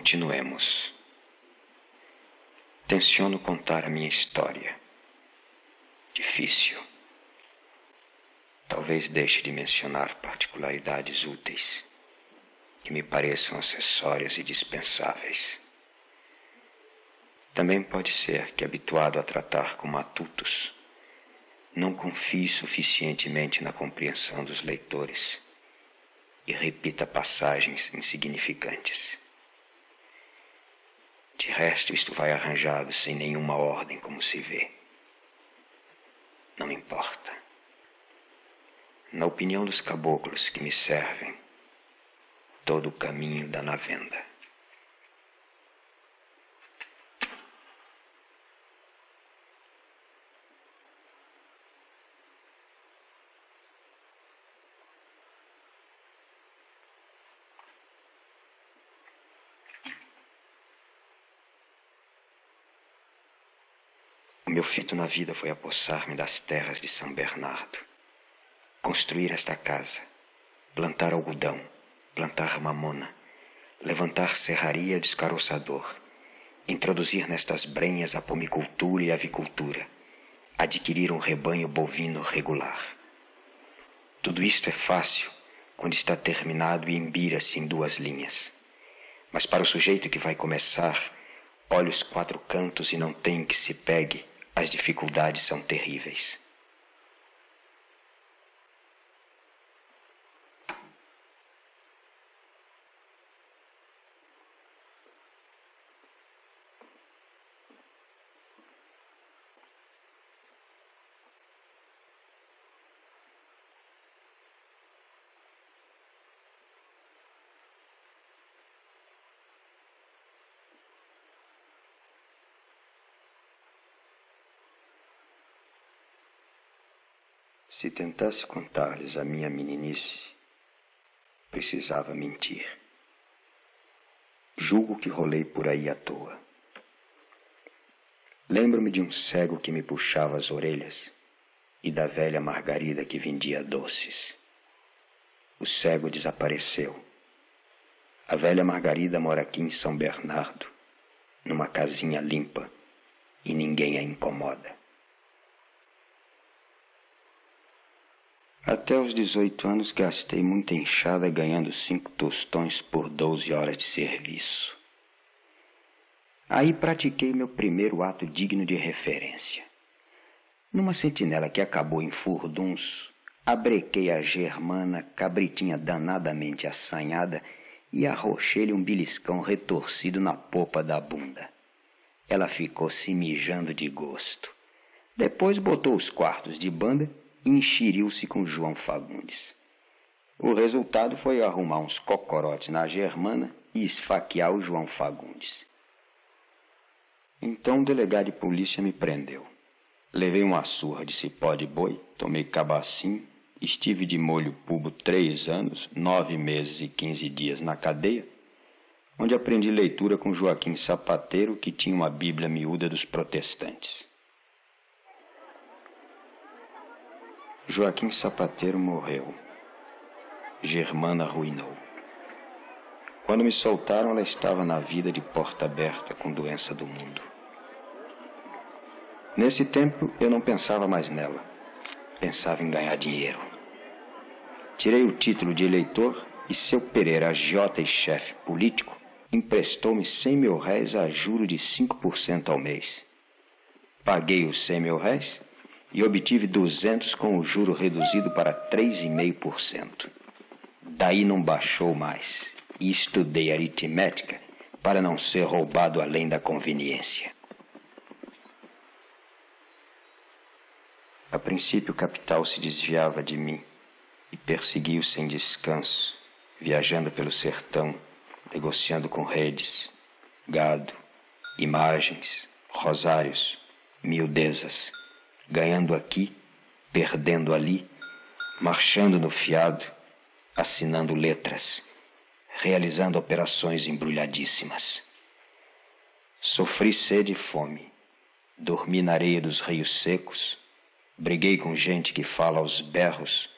Continuemos. Tenciono contar a minha história. Difícil. Talvez deixe de mencionar particularidades úteis, que me pareçam acessórias e dispensáveis. Também pode ser que, habituado a tratar com matutos, não confie suficientemente na compreensão dos leitores e repita passagens insignificantes. De resto, isto vai arranjado sem nenhuma ordem, como se vê. Não importa. Na opinião dos caboclos que me servem, todo o caminho dá na venda. O meu feito na vida foi apossar-me das terras de São Bernardo, construir esta casa, plantar algodão, plantar mamona, levantar serraria de escaroçador, introduzir nestas brenhas a pomicultura e a avicultura, adquirir um rebanho bovino regular. Tudo isto é fácil quando está terminado e embira-se em 2 linhas. Mas para o sujeito que vai começar, olha os 4 cantos e não tem que se pegue, as dificuldades são terríveis. Se tentasse contar-lhes a minha meninice, precisava mentir. Julgo que rolei por aí à toa. Lembro-me de um cego que me puxava as orelhas e da velha Margarida que vendia doces. O cego desapareceu. A velha Margarida mora aqui em São Bernardo, numa casinha limpa, e ninguém a incomoda. Até os 18 anos gastei muita enxada ganhando 5 tostões por 12 horas de serviço. Aí pratiquei meu primeiro ato digno de referência. Numa sentinela que acabou em furdunço, abrequei a Germana, cabritinha danadamente assanhada, e arrochei-lhe um beliscão retorcido na popa da bunda. Ela ficou se mijando de gosto. Depois botou os quartos de banda e enxeriu-se com João Fagundes. O resultado foi arrumar uns cocorotes na Germana e esfaquear o João Fagundes. Então o delegado de polícia me prendeu. Levei uma surra de cipó de boi, tomei cabacinho, estive de molho pubo 3 anos, 9 meses e 15 dias na cadeia, onde aprendi leitura com Joaquim Sapateiro, que tinha uma Bíblia miúda dos protestantes. Joaquim Sapateiro morreu. Germana arruinou. Quando me soltaram, ela estava na vida de porta aberta com doença do mundo. Nesse tempo, eu não pensava mais nela. Pensava em ganhar dinheiro. Tirei o título de eleitor e seu Pereira, agiota e chefe político, emprestou-me R$100.000 a juro de 5% ao mês. Paguei os R$100.000 e obtive 200 com o juro reduzido para 3,5%. Daí não baixou mais e estudei aritmética para não ser roubado além da conveniência. A princípio o capital se desviava de mim e perseguiu sem descanso, viajando pelo sertão, negociando com redes, gado, imagens, rosários, miudezas, ganhando aqui, perdendo ali, marchando no fiado, assinando letras, realizando operações embrulhadíssimas. Sofri sede e fome, dormi na areia dos rios secos, briguei com gente que fala aos berros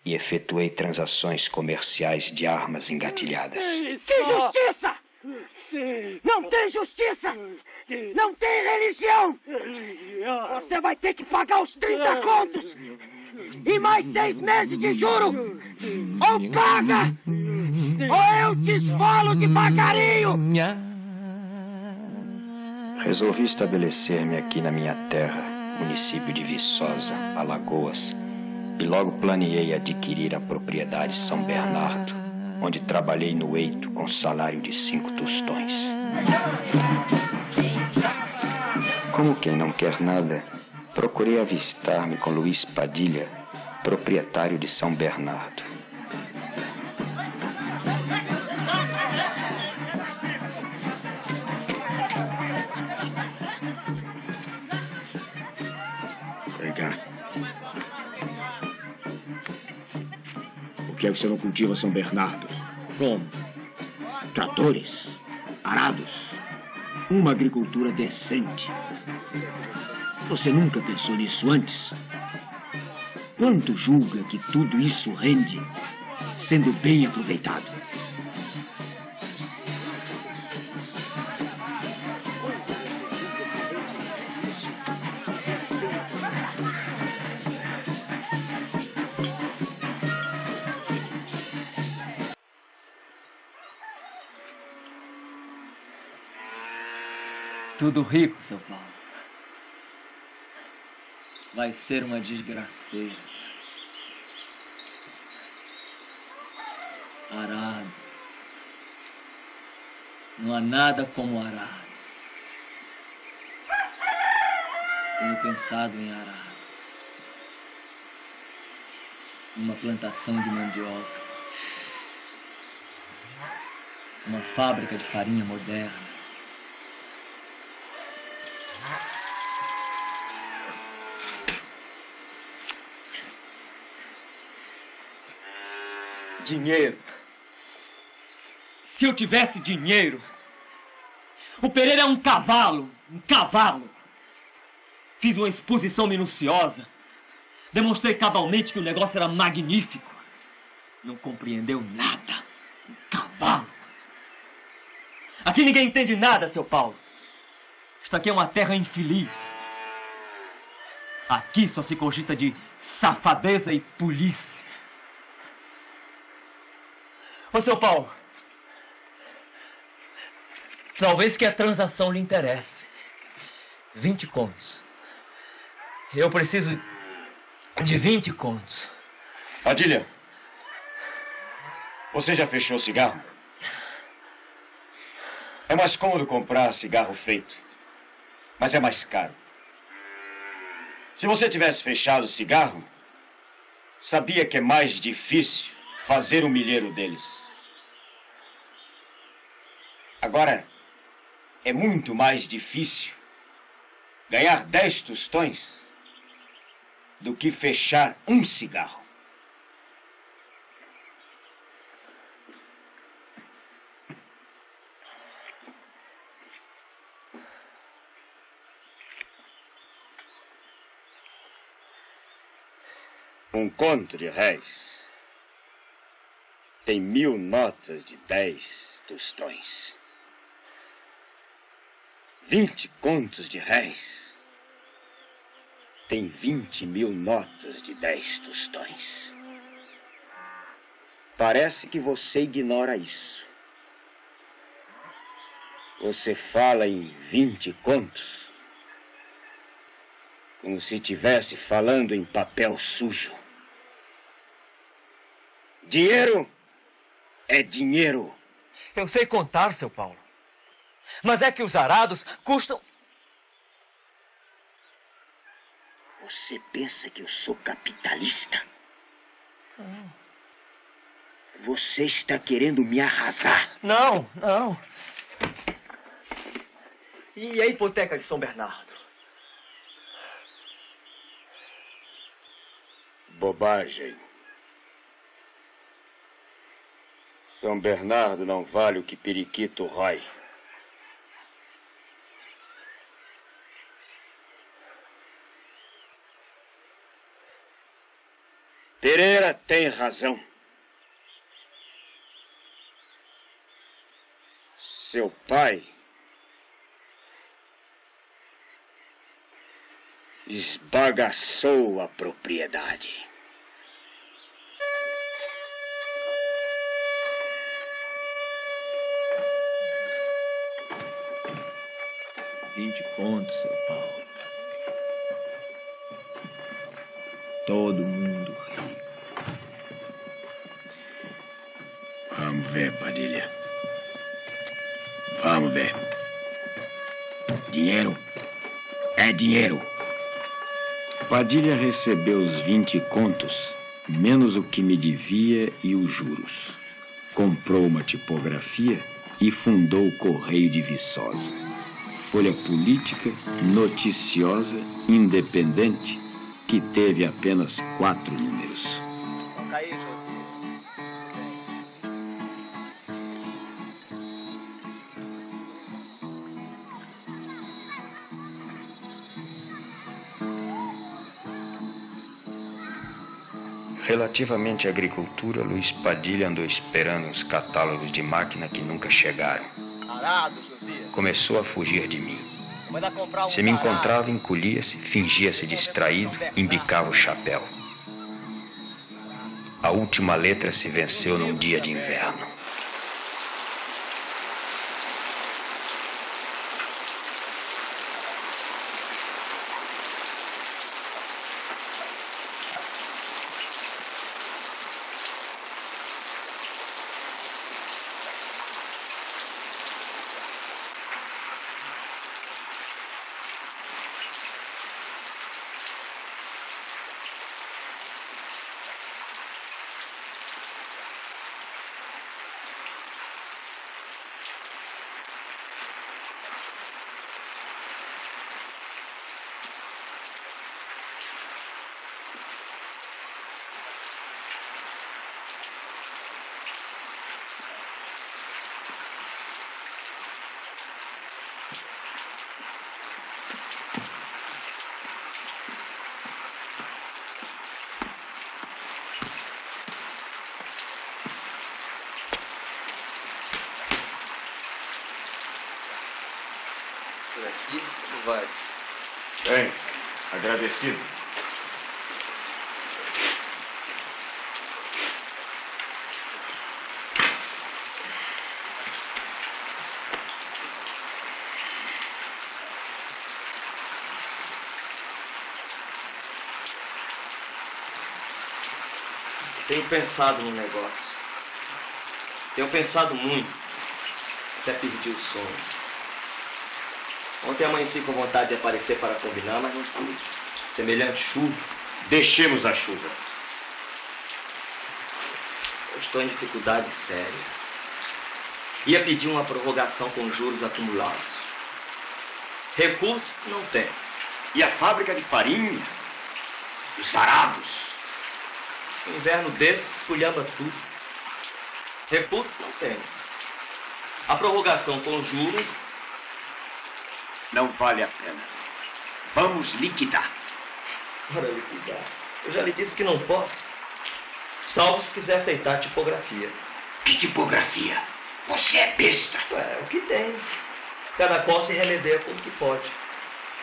e efetuei transações comerciais de armas engatilhadas. Que justiça! Não tem justiça! Não tem religião! Você vai ter que pagar os 30 contos! E mais 6 meses de juro! Ou paga! Ou eu te esfolo devagarinho! Resolvi estabelecer-me aqui na minha terra, município de Viçosa, Alagoas, e logo planeei adquirir a propriedade São Bernardo, onde trabalhei no eito com salário de 5 tostões. Como quem não quer nada, procurei avistar-me com Luiz Padilha, proprietário de São Bernardo. Por que você não cultiva São Bernardo? Como? Tratores, arados, uma agricultura decente. Você nunca pensou nisso antes? Quanto julga que tudo isso rende, sendo bem aproveitado? Tudo rico, seu Paulo. Vai ser uma desgraceira. Arado. Não há nada como arado. Tenho pensado em arado. Uma plantação de mandioca. Uma fábrica de farinha moderna. Dinheiro. Se eu tivesse dinheiro... O Pereira é um cavalo. Um cavalo. Fiz uma exposição minuciosa. Demonstrei cabalmente que o negócio era magnífico. Não compreendeu nada. Um cavalo. Aqui ninguém entende nada, seu Paulo. Isto aqui é uma terra infeliz. Aqui só se cogita de safadeza e polícia. Ô, seu Paulo, talvez que a transação lhe interesse. 20 contos. Eu preciso de 20 contos. Padilha, você já fechou o cigarro? É mais cômodo comprar cigarro feito, mas é mais caro. Se você tivesse fechado o cigarro, sabia que é mais difícil fazer o milheiro deles. Agora, é muito mais difícil ganhar 10 tostões do que fechar um cigarro. Um conto de réis tem 1000 notas de 10 tostões. 20 contos de réis tem 20.000 notas de 10 tostões. Parece que você ignora isso. Você fala em 20 contos como se estivesse falando em papel sujo. Dinheiro é dinheiro. Eu sei contar, seu Paulo. Mas é que os arados custam... Você pensa que eu sou capitalista? Você está querendo me arrasar. Não, não. E a hipoteca de São Bernardo? Bobagem. São Bernardo não vale o que periquito rói. Pereira tem razão. Seu pai esbagaçou a propriedade. 20 contos, seu Paulo. Todo mundo rico. Vamos ver, Padilha. Vamos ver. Dinheiro é dinheiro. Padilha recebeu os 20 contos, menos o que me devia e os juros. Comprou uma tipografia e fundou o Correio de Viçosa. Folha política, noticiosa, independente, que teve apenas 4 números. Relativamente à agricultura, Luiz Padilha andou esperando uns catálogos de máquina que nunca chegaram. Começou a fugir de mim. Se me encontrava, encolhia-se, fingia-se distraído, embicava o chapéu. A última letra se venceu num dia de inverno. vai? Bem, agradecido. Tenho pensado no negócio. Tenho pensado muito. Até perdi o sono. Ontem amanheci com vontade de aparecer para combinar, mas não pude. Semelhante chuva. Deixemos a chuva. Eu estou em dificuldades sérias. Ia pedir uma prorrogação com juros acumulados. Recurso não tem. E a fábrica de farinha? Os arados? Um inverno desses esculhamba tudo. Recurso não tem. A prorrogação com juros não vale a pena. Vamos liquidar. Ora, liquidar. Eu já lhe disse que não posso. Salvo se quiser aceitar a tipografia. Que tipografia? Você é besta. É o que tem. Cada qual se remedeia com o que pode.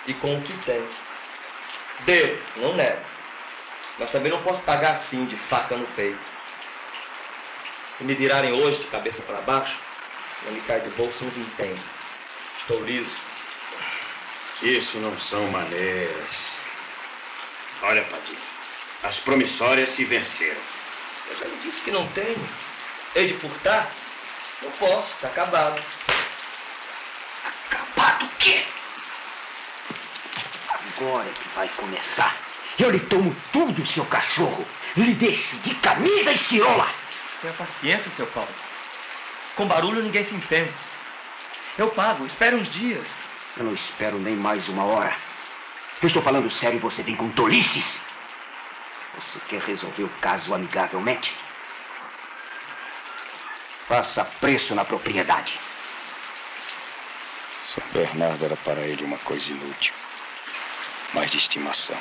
E com o que tem. Devo, não nego. Mas também não posso pagar assim, de faca no peito. Se me virarem hoje de cabeça para baixo, não me cai do bolso um vintém. Estou liso. Isso não são maneiras. Olha, Padilha, as promissórias se venceram. Eu já lhe disse que não tenho. Hei de furtar? Não posso, está acabado. Acabado o quê? Agora é que vai começar. Eu lhe tomo tudo, seu cachorro. Lhe deixo de camisa e cirola. Tenha paciência, seu Paulo. Com barulho ninguém se entende. Eu pago, espere uns dias. Eu não espero nem mais uma hora. Eu estou falando sério e você vem com tolices. Você quer resolver o caso amigavelmente? Faça preço na propriedade. São Bernardo era para ele uma coisa inútil, mas de estimação.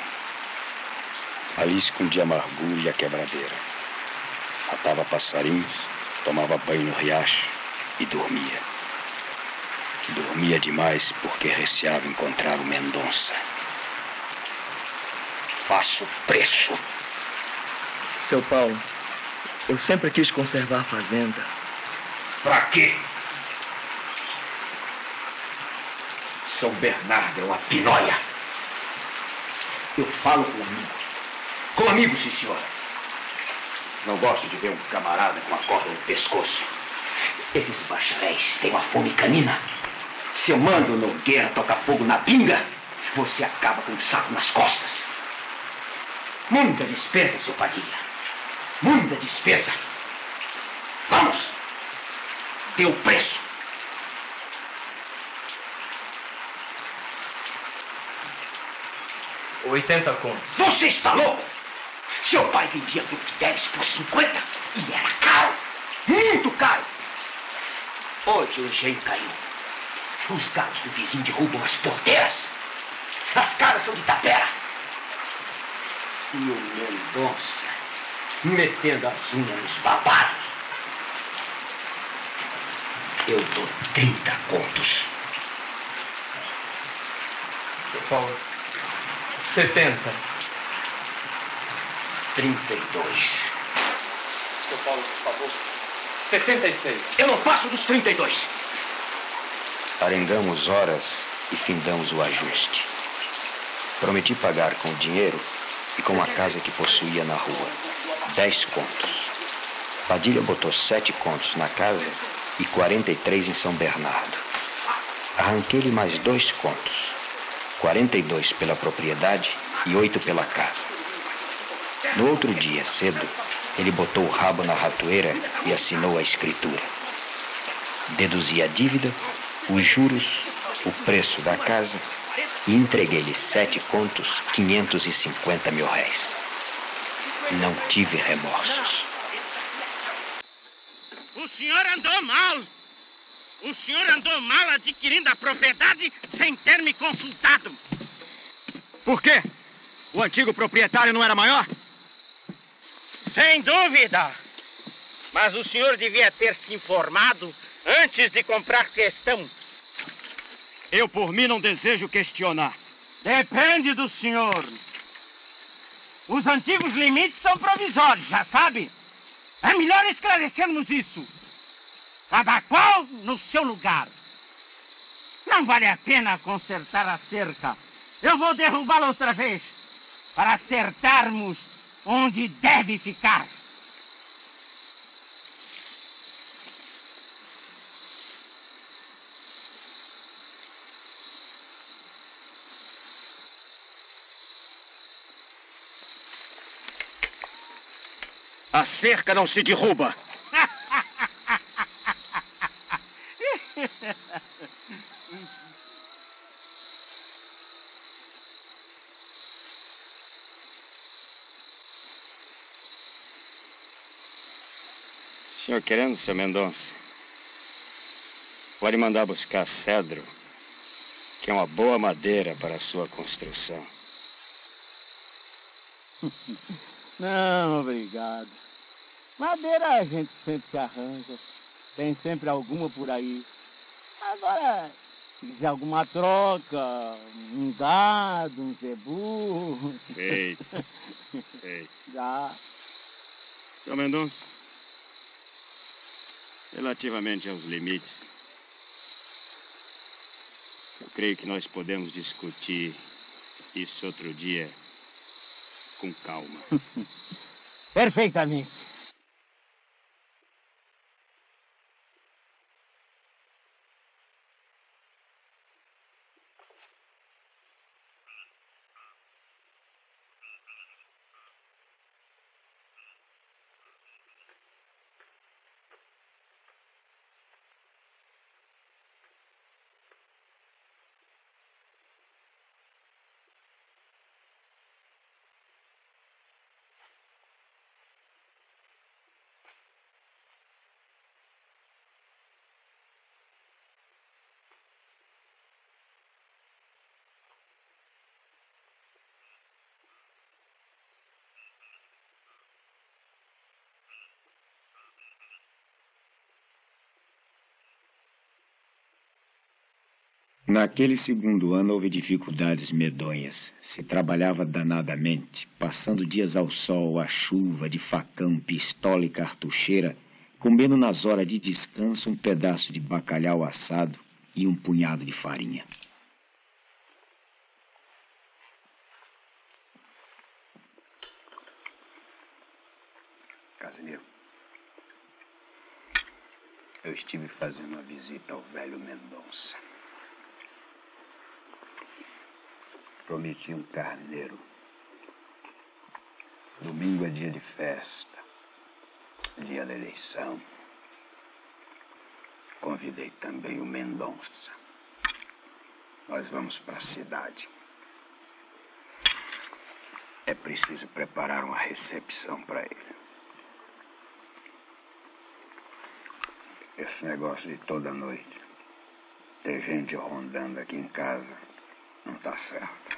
Ali escondia a amargura e a quebradeira. Matava passarinhos, tomava banho no riacho e dormia. Dormia demais porque receava encontrar o Mendonça. Faça o preço. Seu Paulo, eu sempre quis conservar a fazenda. Pra quê? São Bernardo é uma pinóia. Eu falo com amigo. Com amigo, sim, senhora. Não gosto de ver um camarada com a corda no pescoço. Esses bacharéis têm uma fome canina. Se eu mando o Nogueira tocar fogo na pinga, você acaba com um saco nas costas. Muita despesa, seu Padilha. Muita despesa. Vamos. Dê o preço. 80 contos. Você está louco? Seu pai vendia Brutiteles por 50 e era caro. Muito caro. Hoje o engenho caiu. Os gatos do vizinho derrubam as porteiras. As casas são de tapera. E o Mendonça metendo as unhas nos babados. Eu dou 30 contos. Seu Paulo, 70. 32. Seu Paulo, por favor, 76. Eu não passo dos 32. Arengamos horas e findamos o ajuste. Prometi pagar com o dinheiro e com a casa que possuía na rua. 10 contos. Padilha botou 7 contos na casa e 43 em São Bernardo. Arranquei-lhe mais 2 contos. 42 pela propriedade e 8 pela casa. No outro dia, cedo, ele botou o rabo na ratoeira e assinou a escritura. Deduzi a dívida, os juros, o preço da casa e entreguei-lhe 7 contos, 550 mil réis. Não tive remorsos. O senhor andou mal. O senhor andou mal adquirindo a propriedade sem ter me consultado. Por quê? O antigo proprietário não era maior? Sem dúvida. Mas o senhor devia ter se informado antes de comprar questão. Eu, por mim, não desejo questionar. Depende do senhor. Os antigos limites são provisórios, já sabe? É melhor esclarecermos isso. Cada qual no seu lugar. Não vale a pena consertar a cerca. Eu vou derrubá-la outra vez, para acertarmos onde deve ficar. A cerca não se derruba. Senhor querendo, seu Mendonça, pode mandar buscar cedro, que é uma boa madeira para a sua construção. Não, obrigado. Madeira a gente sempre se arranja. Tem sempre alguma por aí. Agora, se quiser alguma troca, um gado, um zebu... Feito. Feito. Já. Seu Mendonça, relativamente aos limites, eu creio que nós podemos discutir isso outro dia com calma. Perfeitamente. Naquele segundo ano houve dificuldades medonhas. Se trabalhava danadamente, passando dias ao sol, à chuva, de facão, pistola e cartucheira, comendo nas horas de descanso um pedaço de bacalhau assado e um punhado de farinha. Casimiro, eu estive fazendo uma visita ao velho Mendonça. Prometi um carneiro. Domingo é dia de festa, dia da eleição. Convidei também o Mendonça. Nós vamos para a cidade. É preciso preparar uma recepção para ele. Esse negócio de toda noite, ter gente rondando aqui em casa, não está certo.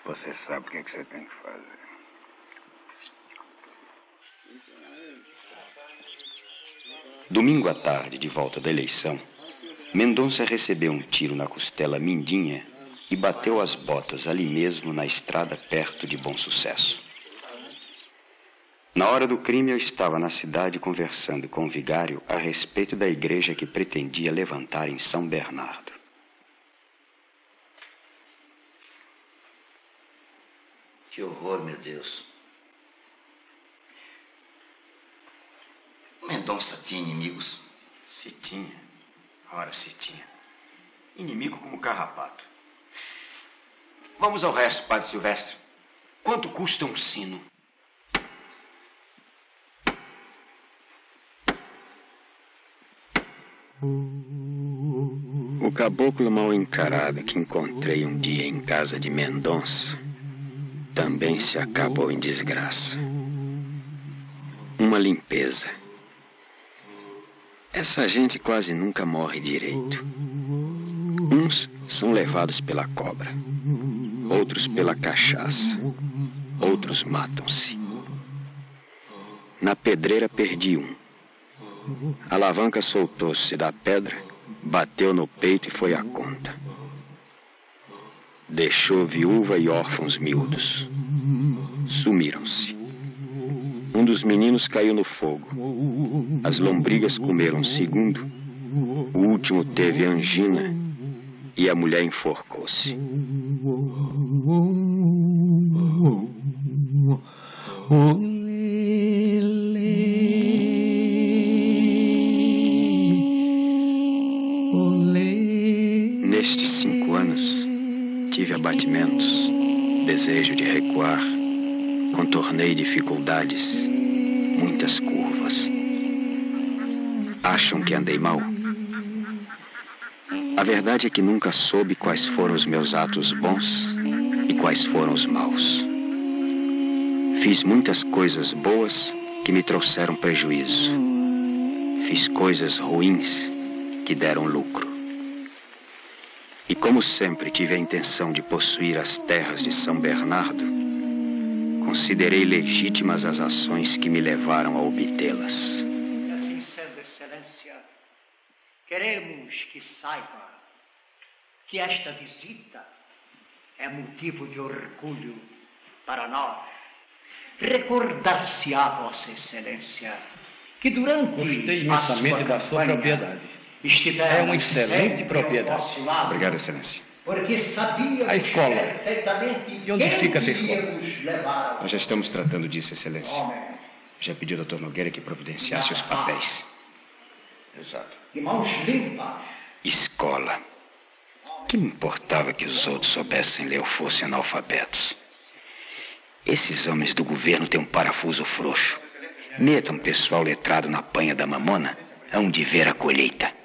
Você sabe o que você tem que fazer. Domingo à tarde, de volta da eleição, Mendonça recebeu um tiro na costela mindinha e bateu as botas ali mesmo na estrada perto de Bom Sucesso. Na hora do crime, eu estava na cidade conversando com o vigário a respeito da igreja que pretendia levantar em São Bernardo. Que horror, meu Deus. Mendonça tinha inimigos? Se tinha. Ora, se tinha. Inimigo como carrapato. Vamos ao resto, Padre Silvestre. Quanto custa um sino? O caboclo mal encarado que encontrei um dia em casa de Mendonça também se acabou em desgraça. Uma limpeza. Essa gente quase nunca morre direito. Uns são levados pela cobra, outros pela cachaça, outros matam-se. Na pedreira perdi um. A alavanca soltou-se da pedra Bateu no peito e foi à conta. Deixou viúva e órfãos miúdos. Sumiram-se. Um dos meninos caiu no fogo. As lombrigas comeram o segundo. O último teve angina e a mulher enforcou-se. Nestes 5 anos, tive abatimentos, desejo de recuar, contornei dificuldades, muitas curvas. Acham que andei mal? A verdade é que nunca soube quais foram os meus atos bons e quais foram os maus. Fiz muitas coisas boas que me trouxeram prejuízo. Fiz coisas ruins que deram lucro. E como sempre tive a intenção de possuir as terras de São Bernardo, considerei legítimas as ações que me levaram a obtê-las. E assim sendo, Excelência, queremos que saiba que esta visita é motivo de orgulho para nós. Recordar-se-á, Vossa Excelência, que durante Gostei imensamente da sua propriedade. É uma excelente propriedade. Obrigado, Excelência. Porque sabíamos A escola. perfeitamente E onde quem fica essa escola? iríamos levar. Nós já estamos tratando disso, Excelência. Já pedi ao Dr. Nogueira que providenciasse os papéis. Exato. De mãos limpas. Escola. Que me importava que os outros soubessem ler ou fossem analfabetos? Esses homens do governo têm um parafuso frouxo. Metam pessoal letrado na panha da mamona, hão de ver a colheita.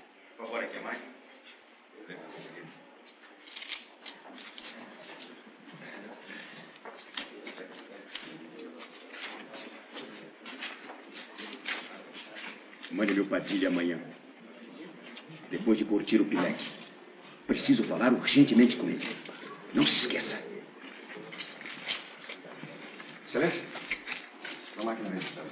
Mande-me o Padilha amanhã, depois de curtir o pileque. Preciso falar urgentemente com ele. Não se esqueça. Excelência? Uma máquina registrada.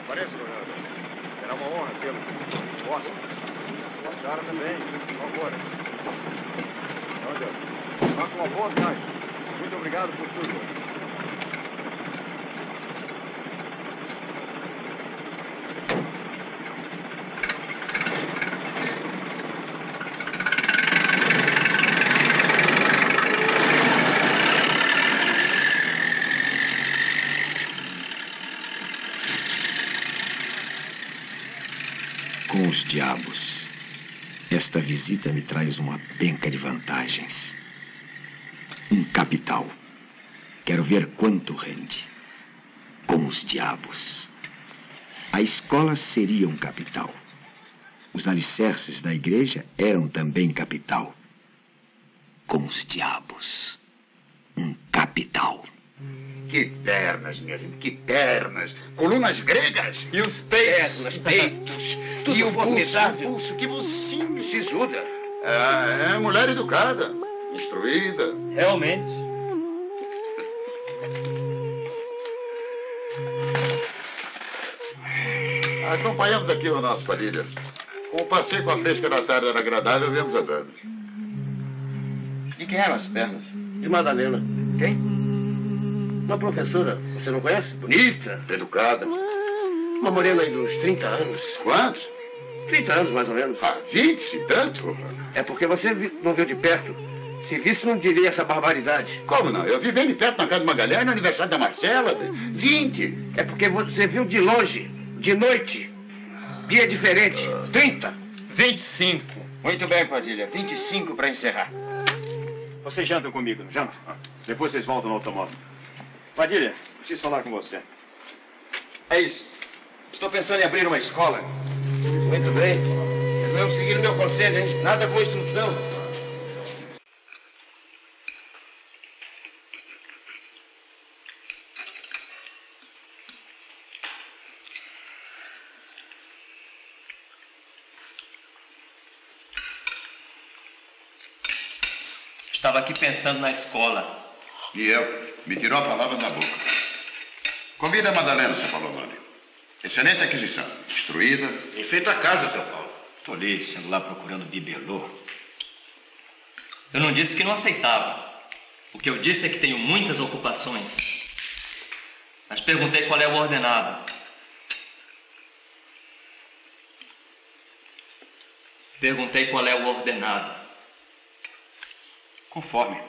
Apareça, governador. Será uma honra tê-lo. Posso. A senhora também, por favor. Meu Deus. Faça uma boa viagem. Muito obrigado por tudo. Com os diabos. Esta visita me traz uma penca de vantagens. Um capital. Quero ver quanto rende. Com os diabos. A escola seria um capital. Os alicerces da igreja eram também capital. Com os diabos. Um capital. Que pernas, minha gente, que pernas. Colunas gregas. E os peitos? Pernas, peitos. Tudo e o formidável. pulso, que mocinho, sisuda. É mulher educada, instruída. Realmente. Acompanhamos aqui o nosso Padilha. Com o passeio com a fresca da tarde era agradável, viemos andando. De quem eram as pernas? De Madalena. Quem? Uma professora, você não conhece? Bonita. Educada. Uma morena aí de uns 30 anos. Quantos? 30 anos, mais ou menos. Ah, 20, tanto? É porque você não viu de perto. Se visse, não diria essa barbaridade. Como não? Eu vi bem de perto na casa de Magalhães, no aniversário da Marcela. 20. É porque você viu de longe, de noite. Dia diferente. 30. 25. Muito bem, Padilha. 25 para encerrar. Vocês jantam comigo, não jantam? Depois vocês voltam no automóvel. Padilha, preciso falar com você. É isso. Estou pensando em abrir uma escola. Muito bem. Mas vamos seguir o meu conselho, hein? Nada com instrução. Estava aqui pensando na escola. E eu? Me tirou a palavra da boca. Convida a Madalena, seu Palomani. Excelente aquisição. Destruída. E feita a casa, seu Paulo. Tolice, ando lá procurando bibelô. Eu não disse que não aceitava. O que eu disse é que tenho muitas ocupações. Mas perguntei qual é o ordenado. Perguntei qual é o ordenado. Conforme.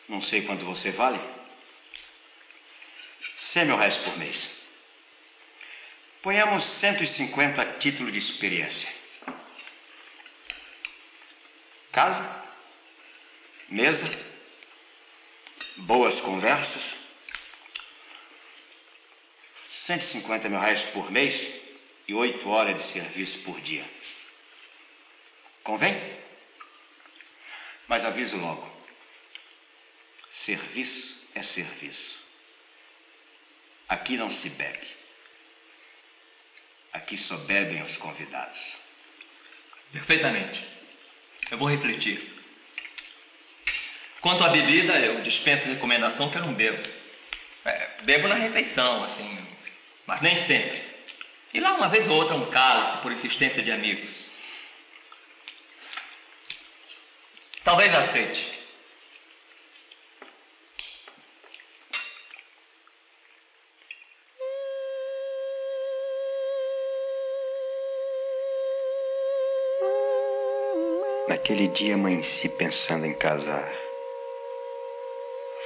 Não sei quanto você vale. 100 mil reais por mês. Ponhamos 150 a título de experiência. Casa, mesa, boas conversas. 150 mil reais por mês e 8 horas de serviço por dia. Convém? Mas aviso logo. Serviço é serviço. Aqui não se bebe. Aqui só bebem os convidados. Perfeitamente. Eu vou refletir. Quanto à bebida, eu dispenso recomendação que eu não bebo. Bebo na refeição, assim, mas nem sempre. E lá uma vez ou outra um cálice por insistência de amigos. Talvez aceite. Naquele dia amanheci pensando em casar.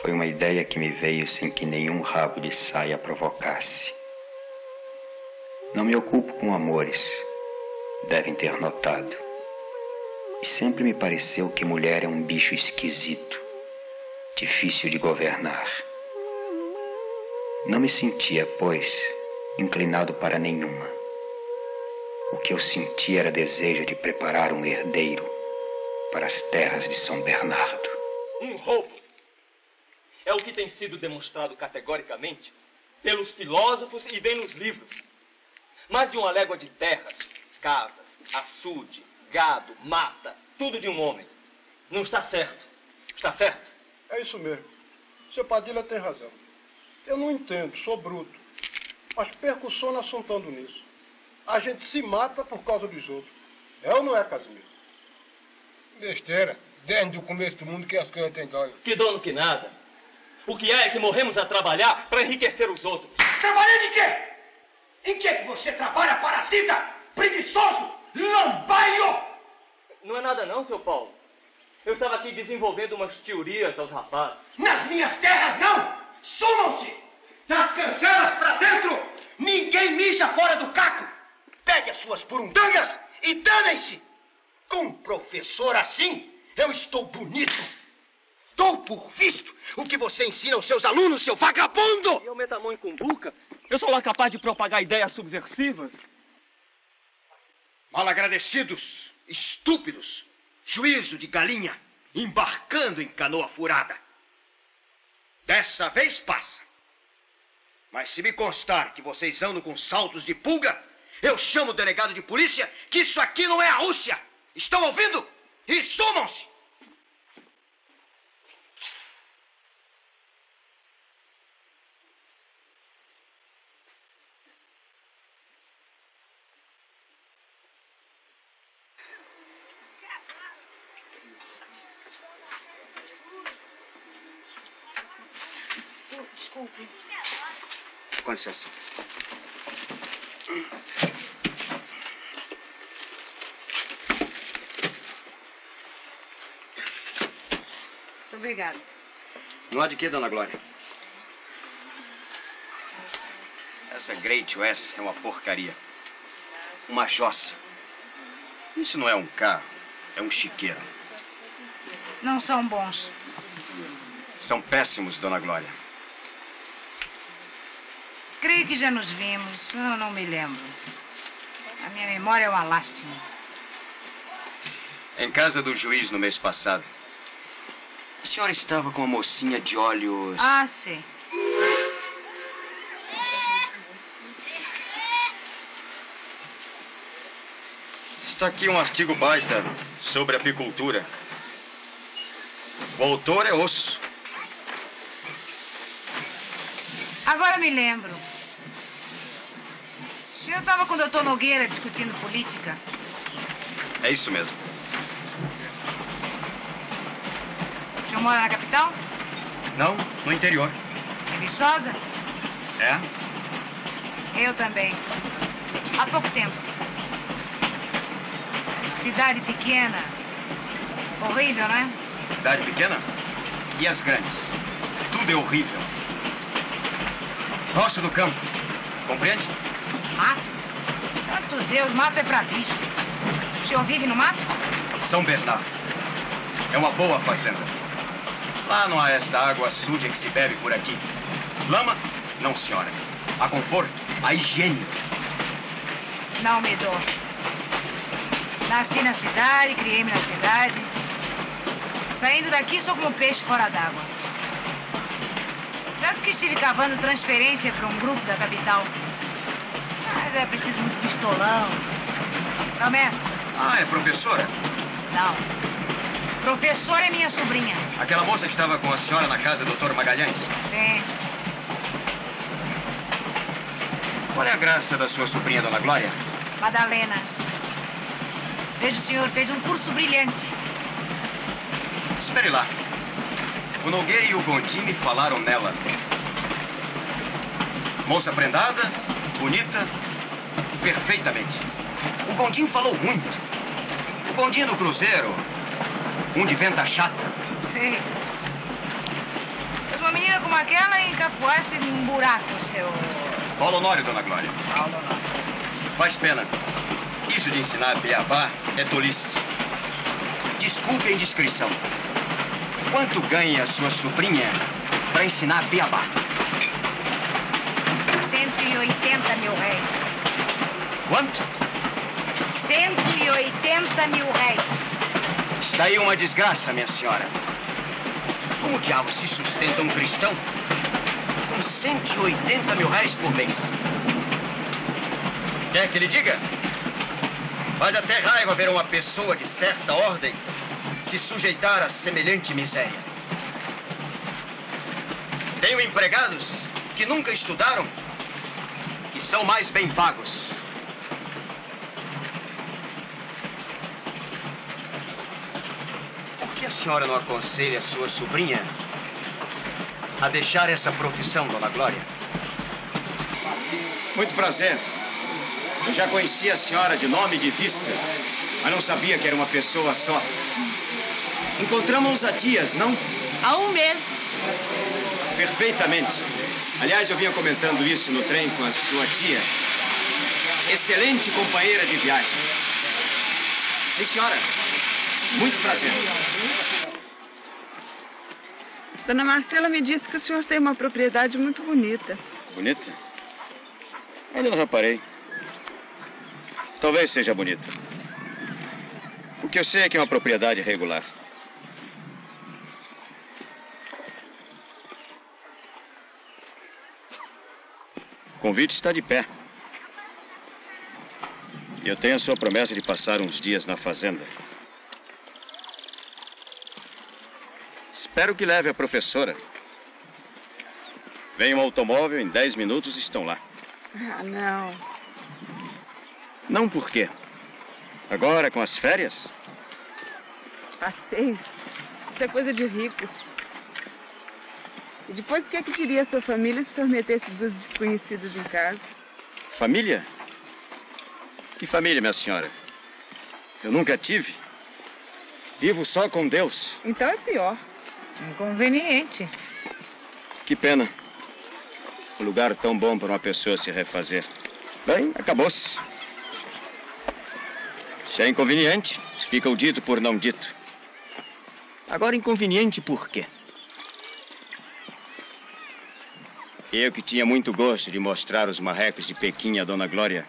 Foi uma ideia que me veio sem que nenhum rabo de saia provocasse. Não me ocupo com amores, devem ter notado. E sempre me pareceu que mulher é um bicho esquisito, difícil de governar. Não me sentia, pois, inclinado para nenhuma. O que eu sentia era desejo de preparar um herdeiro para as terras de São Bernardo. Um roubo. É o que tem sido demonstrado categoricamente pelos filósofos e bem nos livros. Mais de uma légua de terras, casas, açude, gado, mata, tudo de um homem. Não está certo. Está certo? É isso mesmo. Seu Padilha tem razão. Eu não entendo, sou bruto. Mas perco o sono assuntando nisso. A gente se mata por causa dos outros. É ou não é, Casimiro? Besteira. Desde o começo do mundo que as coisas têm ganho. Que dono que nada. O que é que morremos a trabalhar para enriquecer os outros. Trabalhar de quê? Em que você trabalha, parasita? Preguiçoso? Lambaio? Não é nada não, seu Paulo. Eu estava aqui desenvolvendo umas teorias aos rapazes. Nas minhas terras, não! Sumam-se! Das cancelas pra dentro! Ninguém mija fora do caco! Pegue as suas burundangas e danem-se! Com um professor assim, eu estou bonito! Dou por visto o que você ensina aos seus alunos, seu vagabundo! E eu meto a mão em cumbuca? Eu sou lá capaz de propagar ideias subversivas? Malagradecidos, estúpidos, juízo de galinha, embarcando em canoa furada. Dessa vez passa. Mas se me constar que vocês andam com saltos de pulga, eu chamo o delegado de polícia que isso aqui não é a Rússia. Estão ouvindo? E sumam-se! Desculpe. Com licença. Obrigada. Não há de quê, dona Glória? Essa Great West é uma porcaria. Uma jossa. Isso não é um carro, é um chiqueiro. Não são bons. São péssimos, dona Glória. Creio que já nos vimos. Eu não me lembro. A minha memória é uma lástima. Em casa do juiz no mês passado. A senhora estava com uma mocinha de olhos... Ah, sim. Está aqui um artigo baita sobre apicultura. O autor é osso. Agora me lembro. O senhor estava com o doutor Nogueira discutindo política? É isso mesmo. O senhor mora na capital? Não, no interior. Em Viçosa? É? Eu também. Há pouco tempo. Cidade pequena. Horrível, não é? Cidade pequena? E as grandes? Tudo é horrível. Roça do campo. Compreende? Mato? Santo Deus, mato é pra bicho. O senhor vive no mato? São Bernardo. É uma boa fazenda. Lá não há esta água suja que se bebe por aqui. Lama? Não, senhora. Há conforto, há higiene. Não me dou. Nasci na cidade, criei-me na cidade. Saindo daqui, sou como peixe fora d'água. Tanto que estive cavando transferência para um grupo da capital. Mas é preciso muito pistolão. Promessas. Ah, é professora? Não. Professora é minha sobrinha. Aquela moça que estava com a senhora na casa do Dr. Magalhães? Sim. Qual é a graça da sua sobrinha, Dona Glória? Madalena. Vejo o senhor fez um curso brilhante. Espere lá. O Nogueira e o Gondim me falaram nela. Moça prendada, bonita, perfeitamente. O Gondim falou muito. O Gondim do Cruzeiro, um de venta chata. Sim. Mas uma menina como aquela encapuasse num buraco, seu... Paulo Honório, Dona Glória. Paulo Honório. Faz pena. Isso de ensinar beabá é tolice. Desculpe a indiscrição. Quanto ganha a sua sobrinha para ensinar beabá? 180 mil réis. Quanto? 180 mil réis. Está aí uma desgraça, minha senhora. Como diabo se sustenta um cristão com 180 mil réis por mês? Quer que lhe diga? Faz até raiva ver uma pessoa de certa ordem se sujeitar a semelhante miséria. Tenho empregados que nunca estudaram e são mais bem pagos. Por que a senhora não aconselha a sua sobrinha a deixar essa profissão, Dona Glória? Muito prazer. Eu já conhecia a senhora de nome e de vista, mas não sabia que era uma pessoa só. Encontramos há dias, não? Há um mês. Perfeitamente. Aliás, eu vinha comentando isso no trem com a sua tia. Excelente companheira de viagem. Sim, senhora. Muito prazer. Dona Marcela me disse que o senhor tem uma propriedade muito bonita. Bonita? Ainda não reparei. Talvez seja bonita. O que eu sei é que é uma propriedade regular. O convite está de pé. E eu tenho a sua promessa de passar uns dias na fazenda. Espero que leve a professora. Vem um automóvel, em 10 minutos estão lá. Ah, não. Não por quê? Agora, com as férias? Passeio. Isso é coisa de rico. E depois o que é que diria a sua família se o senhor metesse dos desconhecidos em casa? Família? Que família, minha senhora? Eu nunca tive. Vivo só com Deus. Então é pior. Inconveniente. Que pena. Um lugar tão bom para uma pessoa se refazer. Bem, acabou-se. Se é inconveniente, fica o dito por não dito. Agora, inconveniente por quê? Eu que tinha muito gosto de mostrar os marrecos de Pequim à Dona Glória.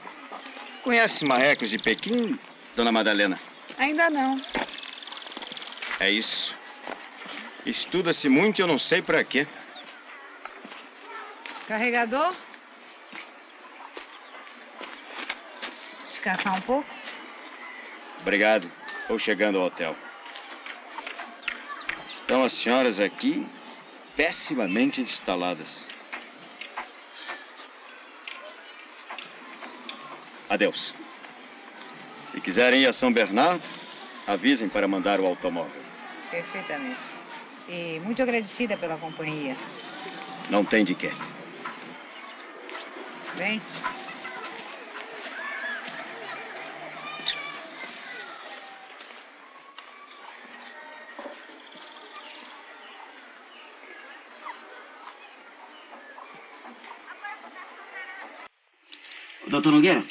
Conhece marrecos de Pequim, Dona Madalena? Ainda não. É isso. Estuda-se muito e eu não sei para quê. Carregador? Descansar um pouco? Obrigado. Estou chegando ao hotel. Estão as senhoras aqui pessimamente instaladas. Adeus. Se quiserem ir a São Bernardo, avisem para mandar o automóvel. Perfeitamente. E muito agradecida pela companhia. Não tem de quê. Vem. Doutor Nogueira,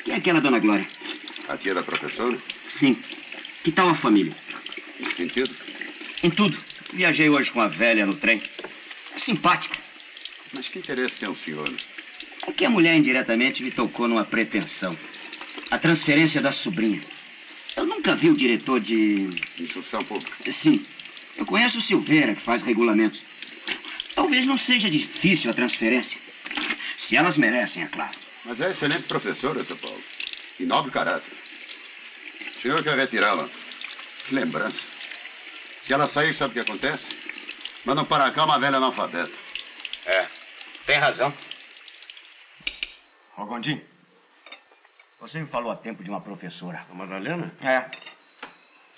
quem é aquela dona Glória? Aqui é da professora? Sim. Que tal a família? Em que sentido? Em tudo. Viajei hoje com a velha no trem. É simpática. Mas que interesse tem o senhor? É que a mulher indiretamente me tocou numa pretensão. A transferência da sobrinha. Eu nunca vi o diretor de... Instrução pública? Sim. Eu conheço o Silveira, que faz regulamentos. Talvez não seja difícil a transferência. Se elas merecem, é claro. Mas é excelente professora, São Paulo. E nobre caráter. O senhor quer retirá-la? Que lembrança. Se ela sair, sabe o que acontece? Mandam para cá uma velha analfabeta. É, tem razão. Ô, Gondim, Você me falou há tempo de uma professora. a Madalena? É.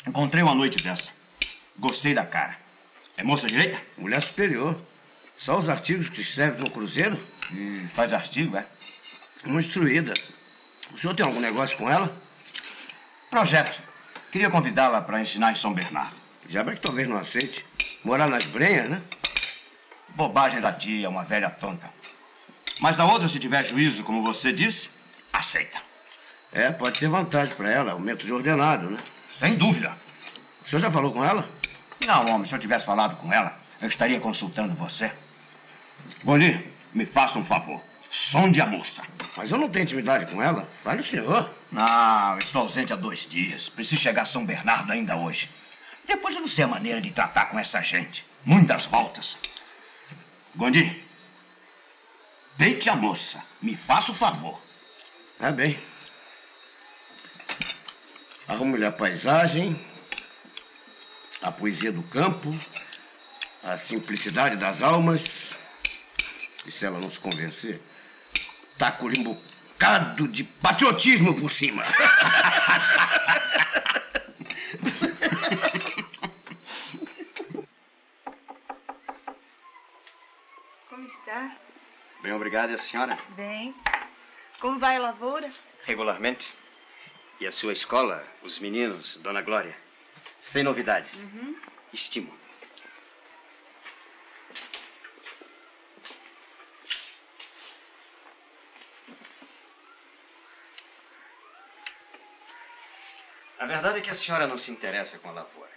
Encontrei uma noite dessa. Gostei da cara. É moça direita? Mulher superior. Só os artigos que escreve no Cruzeiro? Faz artigo, é? Uma instruída. O senhor tem algum negócio com ela? Projeto. Queria convidá-la para ensinar em São Bernardo. Já bem que talvez não aceite. Morar nas Brenhas, né? Bobagem da tia, uma velha tonta. Mas a outra, se tiver juízo, como você disse, aceita. É, pode ter vantagem para ela, aumento de ordenado, né? Sem dúvida. O senhor já falou com ela? Não, homem, se eu tivesse falado com ela, eu estaria consultando você. Gondim, me faça um favor. Sonde a moça. Mas eu não tenho intimidade com ela. Fale o senhor. Não, estou ausente há 2 dias. Preciso chegar a São Bernardo ainda hoje. Depois eu não sei a maneira de tratar com essa gente. Muitas voltas. Gondim, deite a moça. Me faça o favor. Tá bem. Arrume-lhe a paisagem, a poesia do campo, a simplicidade das almas. E se ela não se convencer, taco-lhe um bocado de patriotismo por cima. Como está? Bem, obrigado. E a senhora? Bem. Como vai a lavoura? Regularmente. E a sua escola, os meninos, Dona Glória? Sem novidades. Estimo. A verdade é que a senhora não se interessa com a lavoura.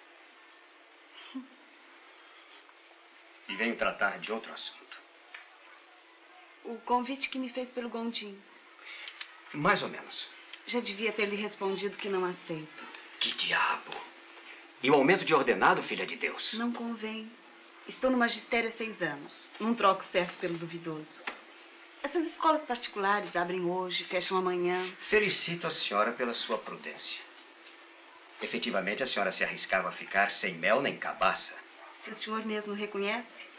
E venho tratar de outro assunto. O convite que me fez pelo Gondim. Mais ou menos. Já devia ter lhe respondido que não aceito. Que diabo! E o aumento de ordenado, filha de Deus? Não convém. Estou no magistério há 6 anos. Não troco certo pelo duvidoso. Essas escolas particulares abrem hoje, fecham amanhã. Felicito a senhora pela sua prudência. Efetivamente, a senhora se arriscava a ficar sem mel nem cabaça. Se o senhor mesmo reconhece?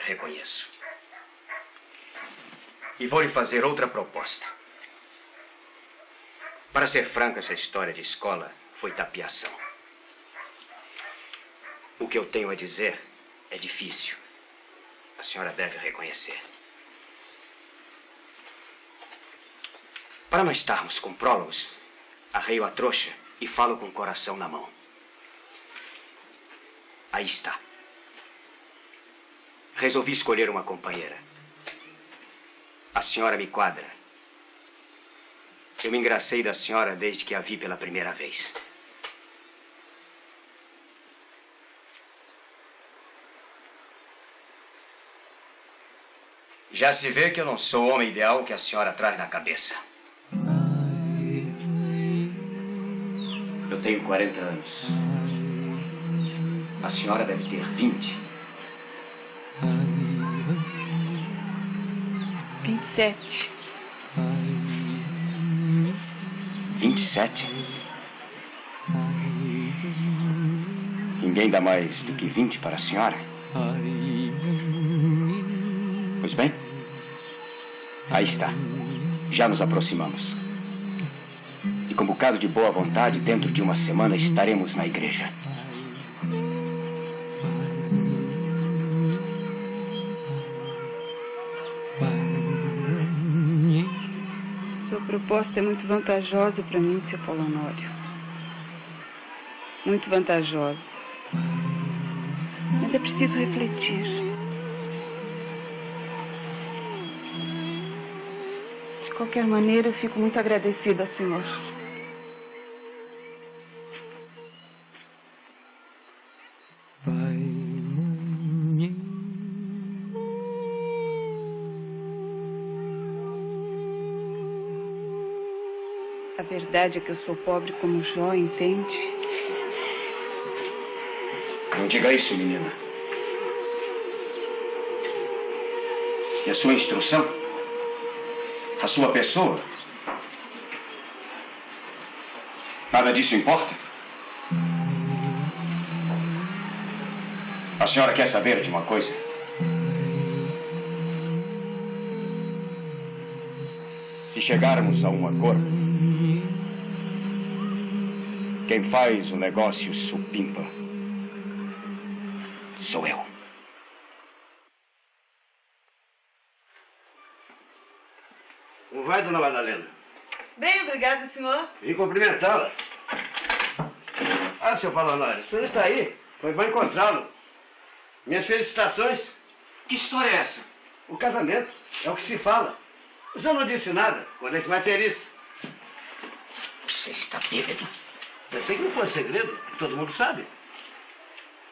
Reconheço. E vou lhe fazer outra proposta. Para ser franco, essa história de escola foi tapiação. O que eu tenho a dizer é difícil. A senhora deve reconhecer. Para não estarmos com prólogos, arreio a trouxa e falo com o coração na mão. Aí está. Resolvi escolher uma companheira. A senhora me quadra. Eu me engracei da senhora desde que a vi pela primeira vez. Já se vê que eu não sou o homem ideal que a senhora traz na cabeça. Eu tenho 40 anos. A senhora deve ter 20. 27. 27? Em Ninguém dá mais do que 20 para a senhora? Pois bem, aí está. Já nos aproximamos. E com um bocado de boa vontade, dentro de uma semana estaremos na igreja. Sua proposta é muito vantajosa para mim, Sr. Paulo Honório. Muito vantajosa. Mas é preciso refletir. De qualquer maneira, eu fico muito agradecida ao senhor. A verdade é que eu sou pobre como Jó, entende? Não diga isso, menina. E a sua instrução? A sua pessoa? Nada disso importa? A senhora quer saber de uma coisa? Se chegarmos a um acordo, quem faz o negócio supimpa sou eu. Como vai, dona Madalena? Bem, obrigada, senhor. Vim cumprimentá-la. Ah, seu Paulo Honório, o senhor está aí. Foi bom encontrá-lo. Minhas felicitações. Que história é essa? O casamento. É o que se fala. O senhor não disse nada. Quando é que vai ter isso? Você está bêbado. Pensei que não fosse segredo. Todo mundo sabe.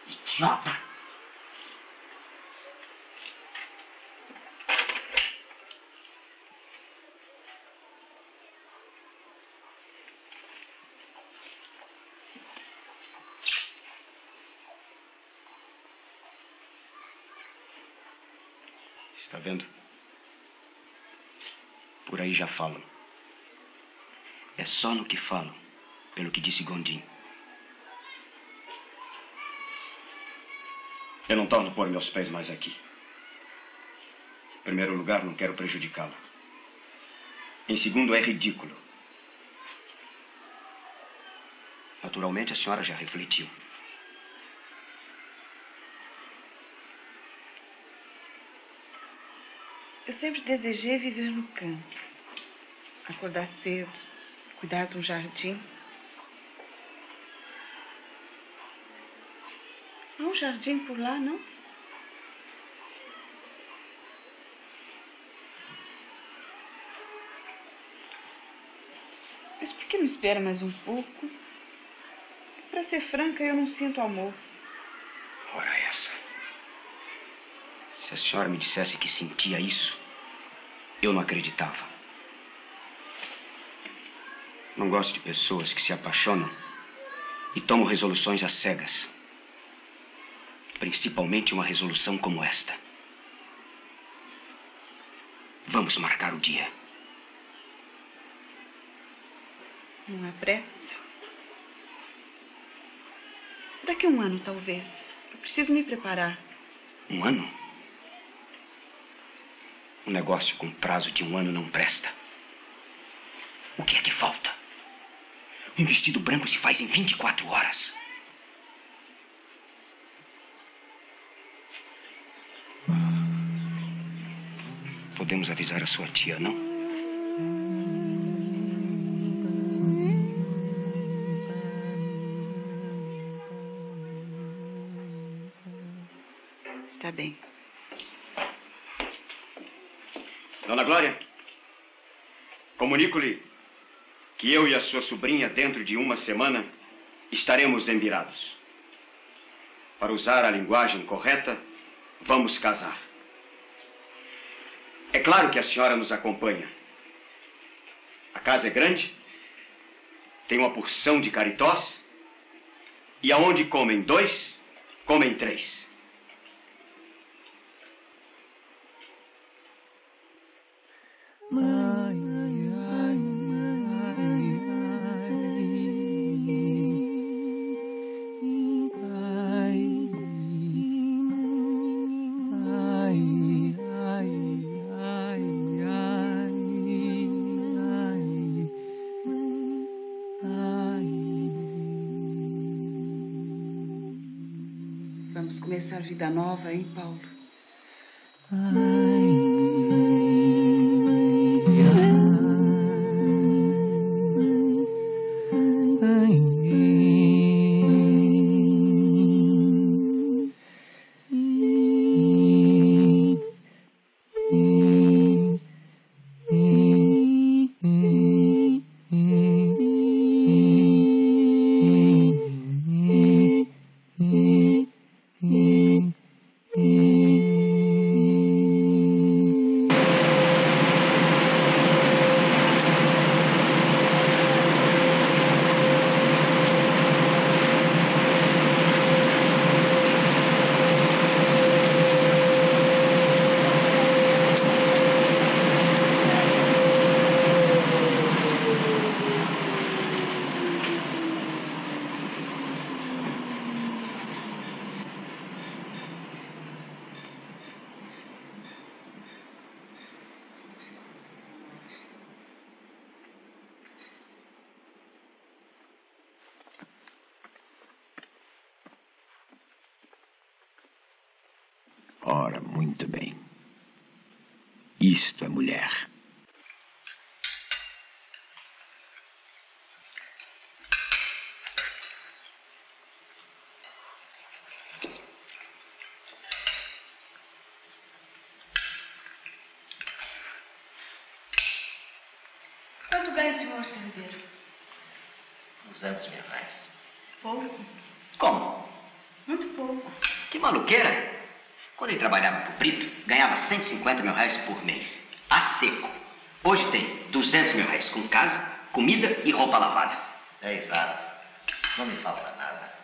Idiota. Está vendo? Por aí já falam. É só no que falam, pelo que disse Gondim. Eu não torno pôr meus pés mais aqui. Em primeiro lugar, não quero prejudicá-la. Em segundo, é ridículo. Naturalmente, a senhora já refletiu. Eu sempre desejei viver no campo. Acordar cedo, cuidar de um jardim. Há um jardim por lá, não? Mas por que não espera mais um pouco? Para ser franca, eu não sinto amor. Ora essa. Se a senhora me dissesse que sentia isso, eu não acreditava. Não gosto de pessoas que se apaixonam e tomam resoluções às cegas. Principalmente uma resolução como esta. Vamos marcar o dia. Não há pressa. Daqui a um ano, talvez. Eu preciso me preparar. Um ano? Um negócio com prazo de um ano não presta. O que é que falta? Um vestido branco se faz em 24 horas. Podemos avisar a sua tia, não? Está bem. Dona Glória, comunico-lhe que eu e a sua sobrinha, dentro de uma semana, estaremos embirados. Para usar a linguagem correta, vamos casar. É claro que a senhora nos acompanha. A casa é grande, tem uma porção de caritós, e aonde comem 2, comem 3. Vamos começar vida nova, hein, Paulo? Ora, muito bem. Isto é mulher. Quanto ganha o senhor, Silveiro? R$200.000. Pouco. Como? Muito pouco. Que maluqueira! Quando ele trabalhava pro Brito, ganhava R$150.000 por mês. A seco. Hoje tem R$200.000 com casa, comida e roupa lavada. É exato. Não me falta nada.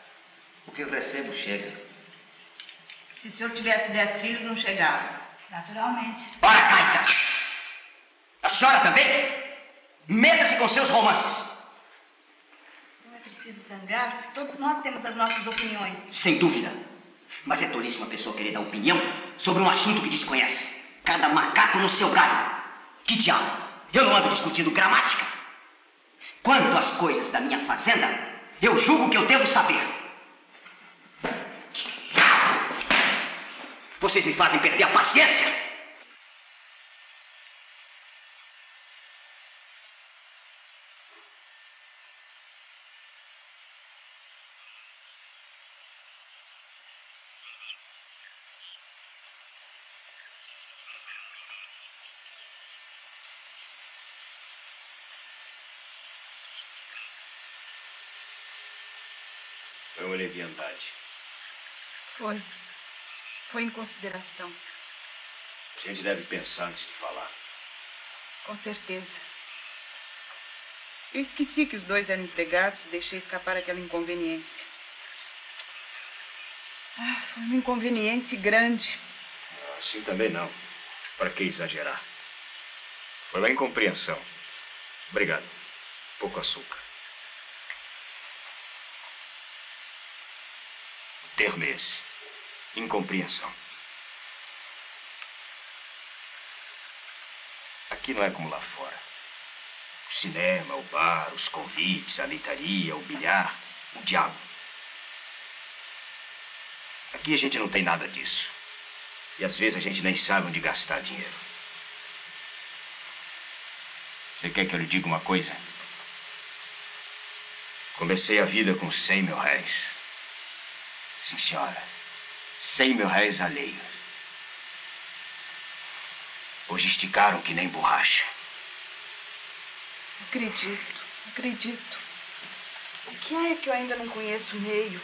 O que eu recebo chega. Se o senhor tivesse 10 filhos, não chegava. Naturalmente. Ora, Caita! A senhora também? Meta-se com seus romances. Não é preciso zangar-se. Todos nós temos as nossas opiniões. Sem dúvida. Mas é tolice uma pessoa querer dar opinião sobre um assunto que desconhece. Cada macaco no seu galho. Que diabo? Eu não ando discutindo gramática. Quanto às coisas da minha fazenda, eu julgo que eu devo saber. Vocês me fazem perder a paciência. Foi uma leviandade. Foi. Foi em consideração. A gente deve pensar antes de falar. Com certeza. Eu esqueci que os dois eram empregados e deixei escapar aquela inconveniência. Foi uma inconveniência grande. Assim também não. Para que exagerar? Foi uma incompreensão. Obrigado. Pouco açúcar. O termo é esse. Incompreensão. Aqui não é como lá fora. O cinema, o bar, os convites, a leitaria, o bilhar, o diabo. Aqui a gente não tem nada disso. E às vezes a gente nem sabe onde gastar dinheiro. Você quer que eu lhe diga uma coisa? Comecei a vida com R$100.000. Sim, senhora. R$100.000 alheio. Hoje esticaram que nem borracha. Acredito. O que é que eu ainda não conheço o meio?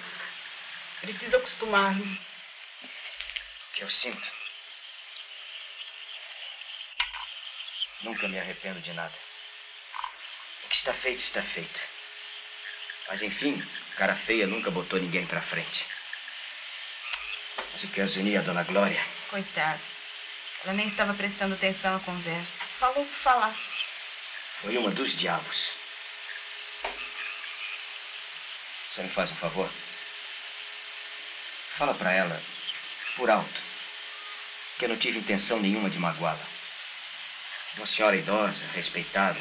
Preciso acostumar-me. O que eu sinto? Nunca me arrependo de nada. O que está feito, está feito. Mas enfim, cara feia nunca botou ninguém pra frente. Mas o que a Zuni e a Dona Glória? Coitada. Ela nem estava prestando atenção à conversa. Falou por falar. Foi uma dos diabos. Você me faz um favor? Fala pra ela, por alto, que eu não tive intenção nenhuma de magoá-la. Uma senhora idosa, respeitada.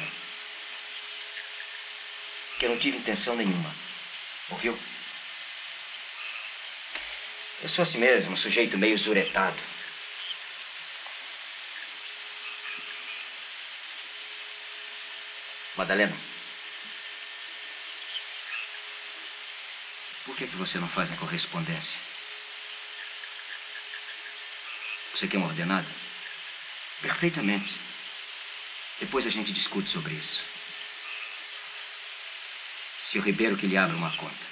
Que eu não tive intenção nenhuma. Ouviu? Eu sou assim mesmo, um sujeito meio zuretado. Madalena, por que você não faz a correspondência? Você quer uma ordenada? Perfeitamente. Depois a gente discute sobre isso. Seu Ribeiro que lhe abra uma conta.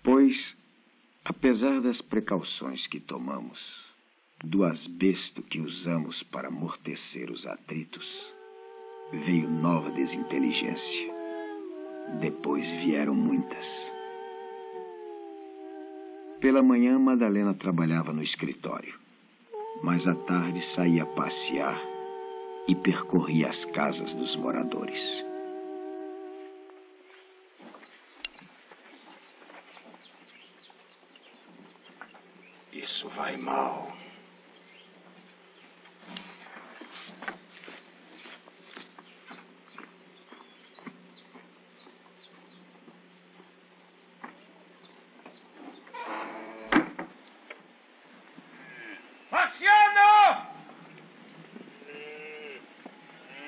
Pois, apesar das precauções que tomamos, do asbesto que usamos para amortecer os atritos, veio nova desinteligência. Depois vieram muitas. Pela manhã, Madalena trabalhava no escritório, mas à tarde saía passear e percorria as casas dos moradores. Isso vai mal. Marciano!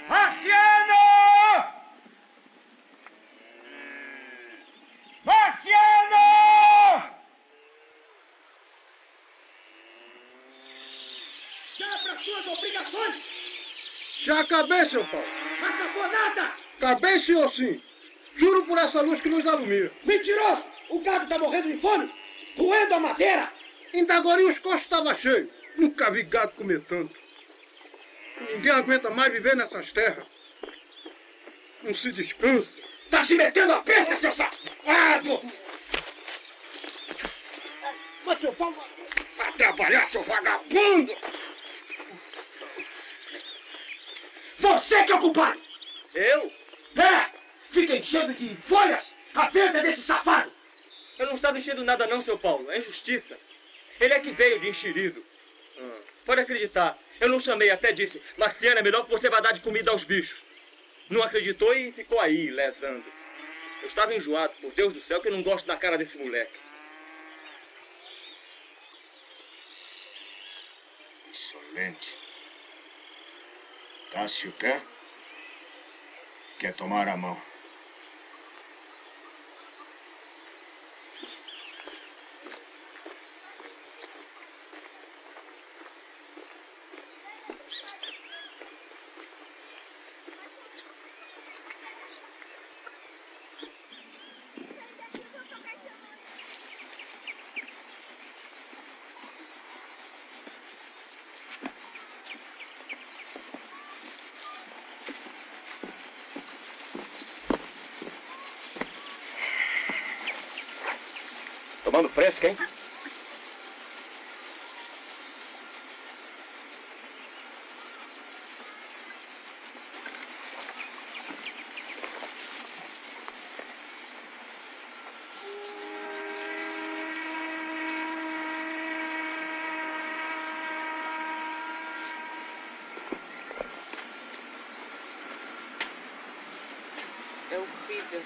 Marciano! Marciano! Já para suas obrigações! Já acabei, seu Paulo. Acabou nada! Acabei, senhor, sim. Juro por essa luz que nos alumia. Mentiroso! O gado está morrendo de fome! Roendo a madeira! Ainda agora os costos estavam cheios. Nunca vi gado comer tanto. Ninguém aguenta mais viver nessas terras. Não se descansa. Tá se metendo a perna, seu safado! Mas, seu Paulo, vai trabalhar, seu vagabundo! Você que é o culpado! Eu? É! Fica enchendo de folhas a venda desse safado! Eu não estava enchendo nada não, seu Paulo. É injustiça. Ele é que veio de enxerido. Pode acreditar. Eu não chamei, até disse, Marciano, é melhor que você vá dar de comida aos bichos. Não acreditou e ficou aí, lesando. Eu estava enjoado, por Deus do céu, que eu não gosto da cara desse moleque. Insolente. Tássio quer? Quer tomar a mão? Tomando fresca, hein? É horrível.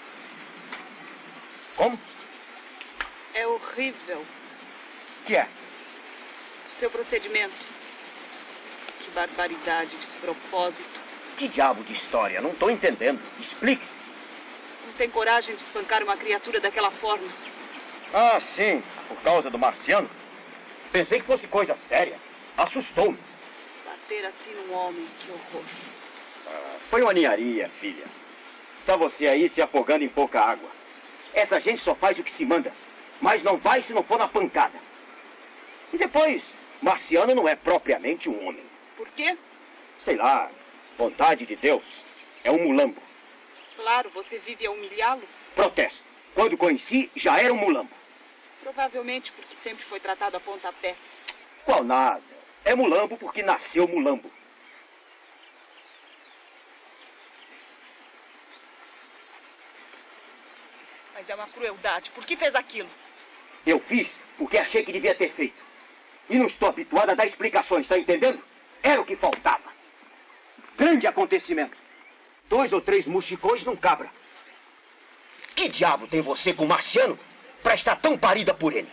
Como? É horrível. O que é? O seu procedimento. Que barbaridade, despropósito. Que diabo de história? Não estou entendendo. Explique-se. Não tem coragem de espancar uma criatura daquela forma. Ah, sim. Por causa do Marciano? Pensei que fosse coisa séria. Assustou-me. Bater assim num homem, que horror. Foi uma ninharia, filha. Está você aí se afogando em pouca água. Essa gente só faz o que se manda. Mas não vai se não for na pancada. E depois, Marciano não é propriamente um homem. Por quê? Sei lá, vontade de Deus. É um mulambo. Claro, você vive a humilhá-lo. Protesto. Quando conheci, já era um mulambo. Provavelmente porque sempre foi tratado a pontapé. Qual nada. É mulambo porque nasceu mulambo. Mas é uma crueldade. Por que fez aquilo? Eu fiz porque achei que devia ter feito. E não estou habituado a dar explicações, está entendendo? Era o que faltava. Grande acontecimento. 2 ou 3 muxicões num cabra. Que diabo tem você com o Marciano pra estar tão parida por ele?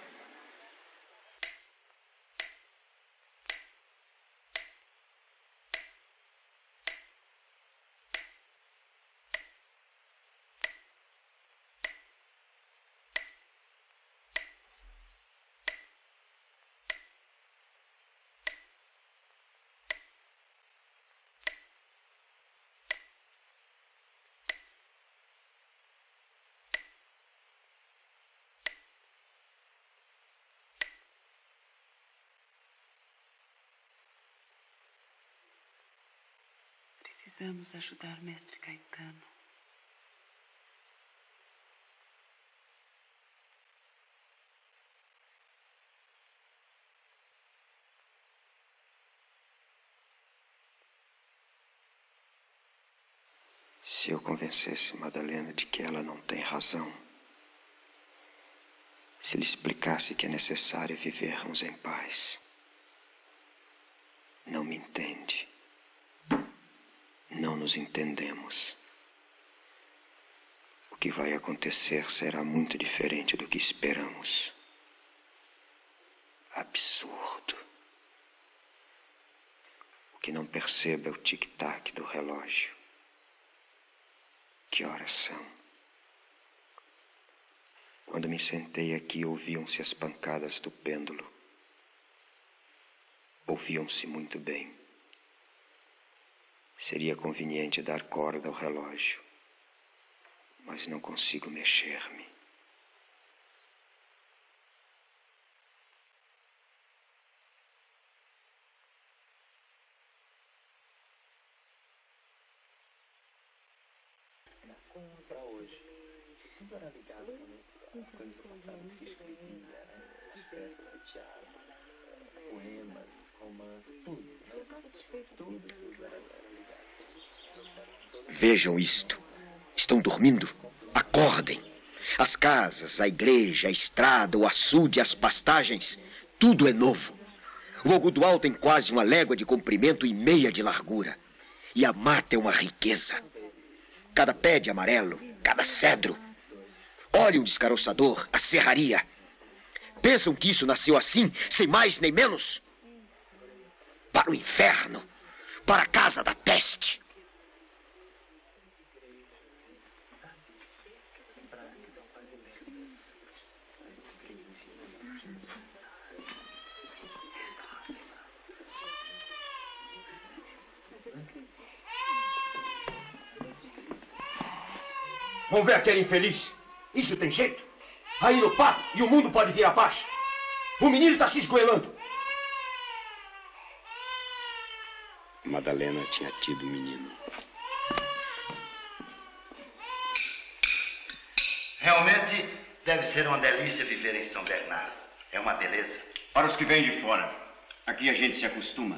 Precisamos ajudar o mestre Caetano. Se eu convencesse Madalena de que ela não tem razão, se lhe explicasse que é necessário vivermos em paz, não me entende. Não nos entendemos. O que vai acontecer será muito diferente do que esperamos. Absurdo. O que não percebo é o tic-tac do relógio. Que horas são? Quando me sentei aqui, ouviam-se as pancadas do pêndulo. Ouviam-se muito bem. Seria conveniente dar corda ao relógio, mas não consigo mexer-me. Para hoje, tudo era ligado com coisas que eu fiz escrevia, as peças de teatro, poemas, romances, tudo. Tudo era ligado. Vejam isto. Estão dormindo? Acordem. As casas, a igreja, a estrada, o açude, as pastagens, tudo é novo. O Algodoal tem quase 1 légua de comprimento e meia de largura. E a mata é uma riqueza. Cada pé de amarelo, cada cedro. Olhem o descaroçador, a serraria. Pensam que isso nasceu assim, sem mais nem menos? Para o inferno, para a casa da peste. Vamos ver aquele infeliz. Isso tem jeito? Aí no papo e o mundo pode vir abaixo. O menino está se esgoelando. Madalena tinha tido menino. Realmente deve ser uma delícia viver em São Bernardo. É uma beleza. Para os que vêm de fora, aqui a gente se acostuma.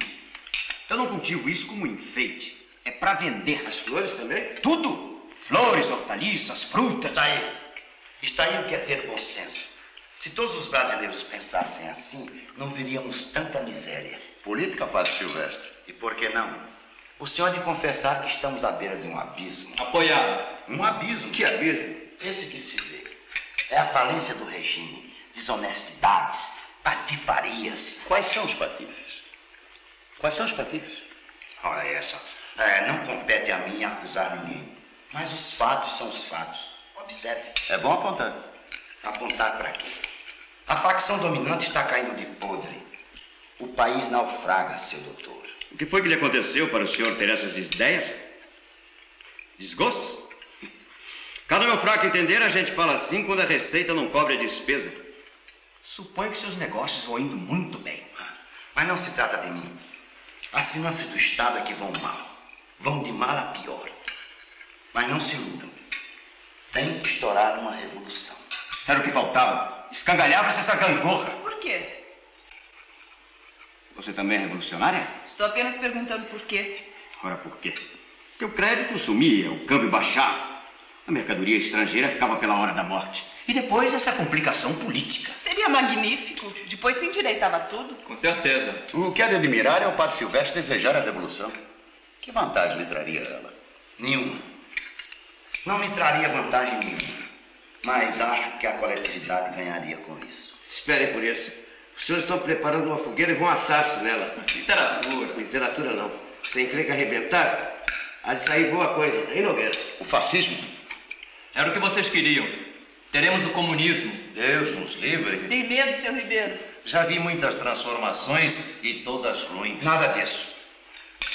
Eu não cultivo isso como enfeite. É para vender. As flores também? Tudo. Flores, hortaliças, frutas. Está aí o que é ter bom senso. Se todos os brasileiros pensassem assim, não veríamos tanta miséria. Política, Padre Silvestre. E por que não? O senhor há de confessar que estamos à beira de um abismo. Apoiado. Um abismo? Que abismo? Esse que se vê. É a falência do regime. Desonestidades, patifarias. Quais são os patifes? Quais são os patifes? Ora, essa. Não compete a mim acusar ninguém. Mas os fatos são os fatos. Observe. É bom apontar. Apontar para quê? A facção dominante está caindo de podre. O país naufraga, seu doutor. O que foi que lhe aconteceu para o senhor ter essas ideias? Desgostos? Cada meu fraco entender, a gente fala assim quando a receita não cobre a despesa. Suponho que seus negócios vão indo muito bem. Mas não se trata de mim. As finanças do Estado é que vão mal. Vão de mal a pior. Mas não se iludam. Tem que estourar uma revolução. Era o que faltava. Escangalhava-se essa gangorra. Por quê? Você também é revolucionária? Estou apenas perguntando por quê. Ora, por quê? Porque o crédito sumia, o câmbio baixava. A mercadoria estrangeira ficava pela hora da morte. E depois essa complicação política. Seria magnífico. Depois se endireitava tudo. Com certeza. O que é de admirar é o Padre Silvestre desejar a revolução. Que vantagem lhe traria ela? Nenhuma. Não me traria vantagem nenhuma. Mas acho que a coletividade ganharia com isso. Esperem por isso. Os senhores estão preparando uma fogueira e vão assar-se nela. Literatura. Literatura não. Sem encrenca arrebentar, há de sair boa coisa, hein, Nogueira? O fascismo? Era o que vocês queriam. Teremos o comunismo. Deus nos livre. Tem medo, seu Ribeiro? Já vi muitas transformações e todas ruins. Nada disso.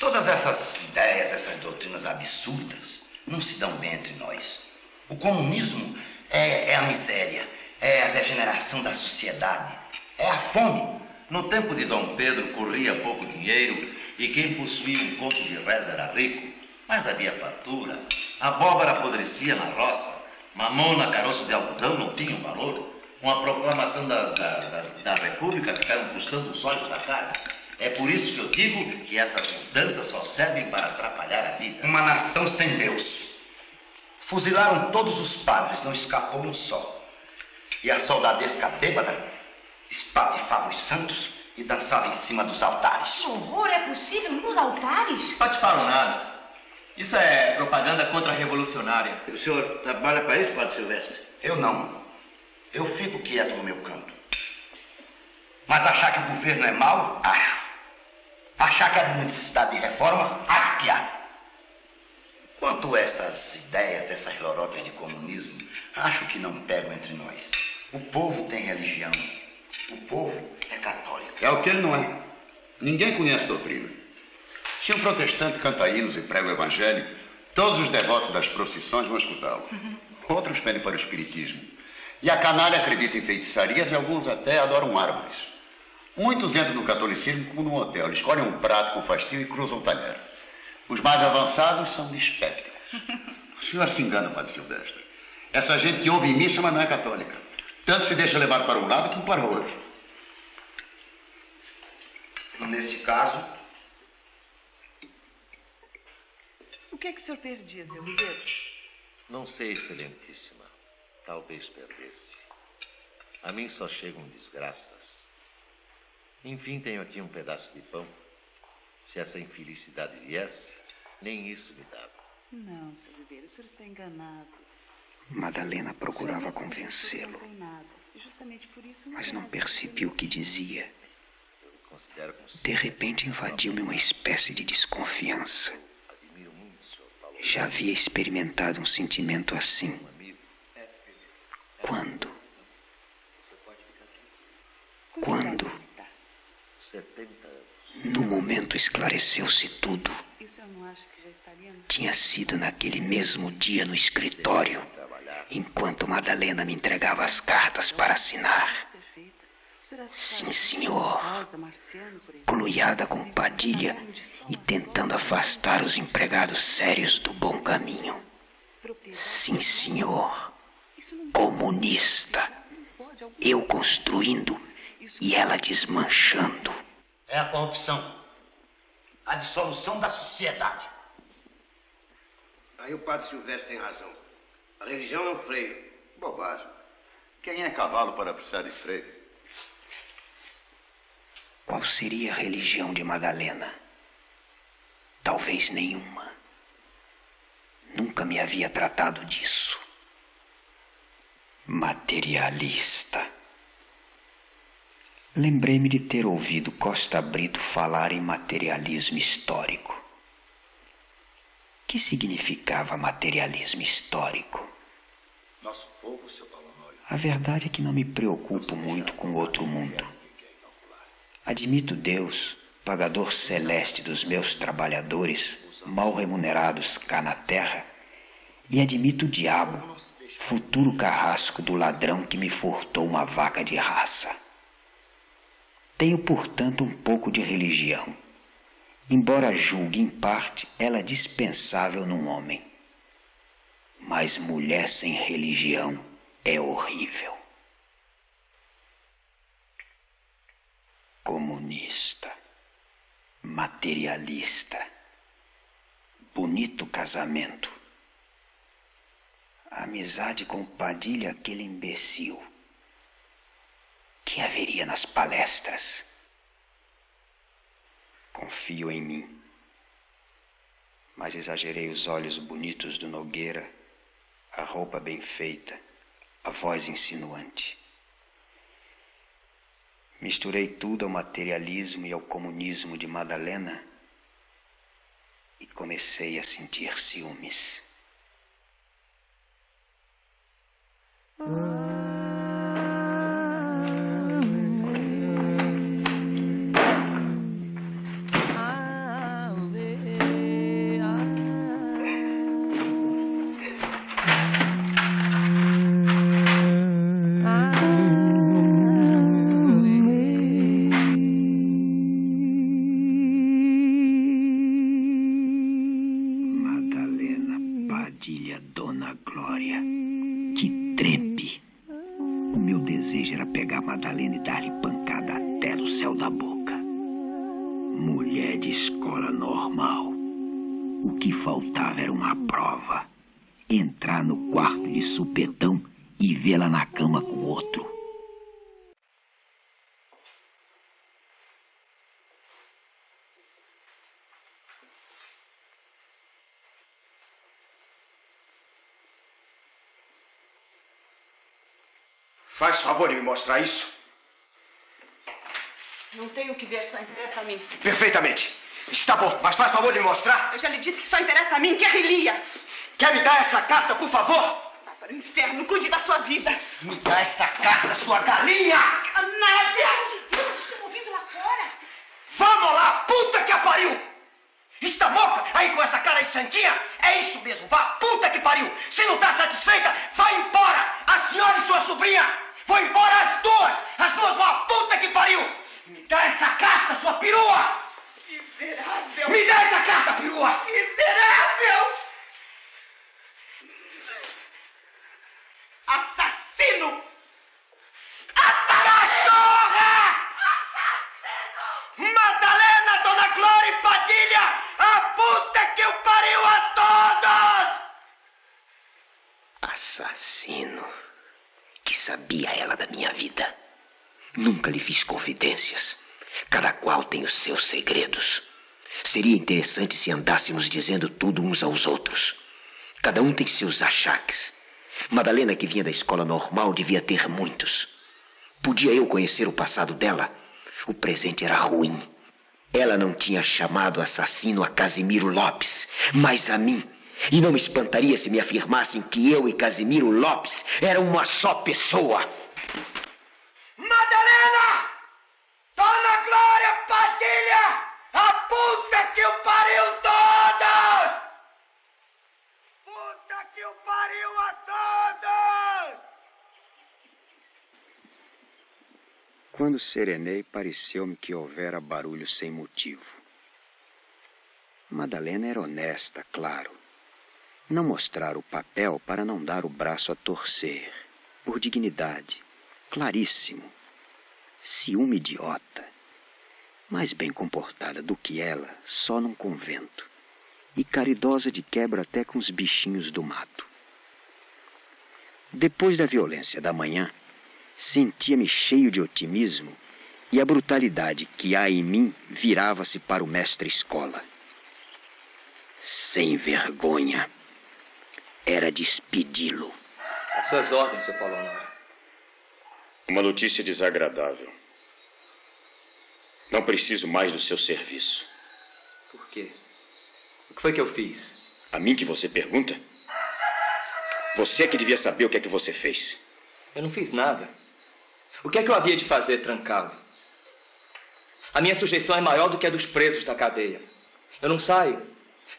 Todas essas ideias, essas doutrinas absurdas, não se dão bem entre nós. O comunismo é a miséria, é a degeneração da sociedade, é a fome. No tempo de Dom Pedro corria pouco dinheiro e quem possuía um conto de réis era rico. Mas havia fartura, a abóbora apodrecia na roça, mamona, caroço de algodão não tinham valor. Com a proclamação da República ficaram custando os olhos da cara. É por isso que eu digo que essas mudanças só servem para atrapalhar a vida. Uma nação sem Deus. Fuzilaram todos os padres, não escapou um só. E a soldadesca bêbada espatifava os santos e dançava em cima dos altares. Que horror, é possível nos altares? Patifaram nada. Isso é propaganda contra-revolucionária. O senhor trabalha para isso, Padre Silvestre? Eu não. Eu fico quieto no meu canto. Mas achar que o governo é mau, acho. Achar que há necessidade de reformas, acho que há. Quanto a essas ideias, essas lorotas de comunismo, acho que não pegam entre nós. O povo tem religião. O povo é católico. É o que ele não é. Ninguém conhece doutrina. Se um protestante canta hinos e prega o evangelho, todos os devotos das procissões vão escutá-lo. Outros pedem para o espiritismo. E a canalha acredita em feitiçarias e alguns até adoram árvores. Muitos entram no catolicismo como num hotel. Escolhem um prato com fastio e cruzam o talher. Os mais avançados são de espectros. O senhor se engana, Padre Silvestre. Essa gente ouve missa, mas não é católica. Tanto se deixa levar para um lado como para o outro. Nesse caso... O que é que o senhor perdia, Zé Ribeiro? Não sei, Excelentíssima. Talvez perdesse. A mim só chegam desgraças. Enfim, tenho aqui um pedaço de pão. Se essa infelicidade viesse, nem isso me dava. Não, Zé Ribeiro, o senhor está enganado. Madalena procurava convencê-lo, mas não percebi o que dizia. De repente invadiu-me uma espécie de desconfiança. Já havia experimentado um sentimento assim. Quando? 70 anos. No momento esclareceu-se tudo. Tinha sido naquele mesmo dia no escritório, enquanto Madalena me entregava as cartas para assinar. Sim, senhor. Coluiada com Padilha e tentando afastar os empregados sérios do bom caminho. Sim, senhor. Comunista. Eu construindo e ela desmanchando. É a corrupção. A dissolução da sociedade. Aí o Padre Silvestre tem razão. A religião é um freio. Bobagem. Quem é cavalo para precisar de freio? Qual seria a religião de Madalena? Talvez nenhuma. Nunca me havia tratado disso. Materialista. Lembrei-me de ter ouvido Costa Brito falar em materialismo histórico. Que significava materialismo histórico? Nosso povo, seu Paulo Honório. A verdade é que não me preocupo muito com o outro mundo. Admito Deus, pagador celeste dos meus trabalhadores, mal remunerados cá na terra, e admito o diabo, futuro carrasco do ladrão que me furtou uma vaca de raça. Tenho, portanto, um pouco de religião, embora julgue em parte ela dispensável num homem. Mas mulher sem religião é horrível. Comunista, materialista, bonito casamento. Amizade com Padilha, aquele imbecil. Que haveria nas palestras? Confio em mim. Mas exagerei os olhos bonitos do Nogueira, a roupa bem feita, a voz insinuante. Misturei tudo ao materialismo e ao comunismo de Madalena e comecei a sentir ciúmes. Faz favor de me mostrar isso. Não tenho o que ver, só interessa a mim. Perfeitamente. Está bom, mas faz favor de me mostrar. Eu já lhe disse que só interessa a mim, guerrilha. Quer me dar essa carta, por favor? Vá para o inferno, cuide da sua vida. Me dá essa carta, sua galinha! Nada! Estão ouvindo lá fora? Vamos lá, puta que a pariu! Está moca aí com essa cara de santinha? É isso mesmo, vá, puta que pariu! Se não está satisfeita, vai embora! A senhora e sua sobrinha! Vão embora as duas! As duas vão a puta que pariu! Me dá essa carta, sua perua! Miserável! Me dá essa carta, perua! Miserável! Assassino! Cachorra! Madalena, Dona Glória e Padilha! A puta que o pariu a todos! Assassino. Que sabia ela da minha vida? Nunca lhe fiz confidências. Cada qual tem os seus segredos. Seria interessante se andássemos dizendo tudo uns aos outros. Cada um tem seus achaques. Madalena, que vinha da escola normal, devia ter muitos. Podia eu conhecer o passado dela? O presente era ruim. Ela não tinha chamado assassino a Casimiro Lopes, mas a mim. E não me espantaria se me afirmassem que eu e Casimiro Lopes eram uma só pessoa. Madalena! Dona Glória Padilha! A puta que o pariu todos! Puta que o pariu a todos! Quando serenei, pareceu-me que houvera barulho sem motivo. Madalena era honesta, claro. Não mostrar o papel para não dar o braço a torcer. Por dignidade. Claríssimo. Ciúme idiota. Mais bem comportada do que ela, só num convento. E caridosa de quebra até com os bichinhos do mato. Depois da violência da manhã, sentia-me cheio de otimismo e a brutalidade que há em mim virava-se para o mestre-escola. Sem vergonha. Era despedi-lo. Às suas ordens, Sr. Paulo Honório. Uma notícia desagradável. Não preciso mais do seu serviço. Por quê? O que foi que eu fiz? A mim que você pergunta? Você é que devia saber o que é que você fez. Eu não fiz nada. O que é que eu havia de fazer trancado? A minha sujeição é maior do que a dos presos da cadeia. Eu não saio.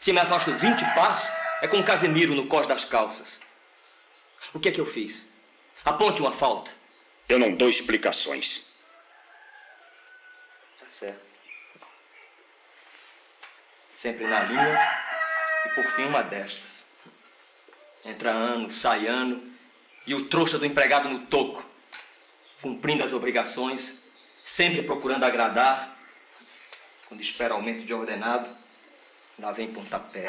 Se me afasto 20 passos, é com o Casimiro no cós das calças. O que é que eu fiz? Aponte uma falta. Eu não dou explicações. Tá certo. Sempre na linha e por fim uma destas. Entra ano, sai ano e o trouxa do empregado no toco, cumprindo as obrigações, sempre procurando agradar. Quando espera aumento de ordenado, lá vem pontapé.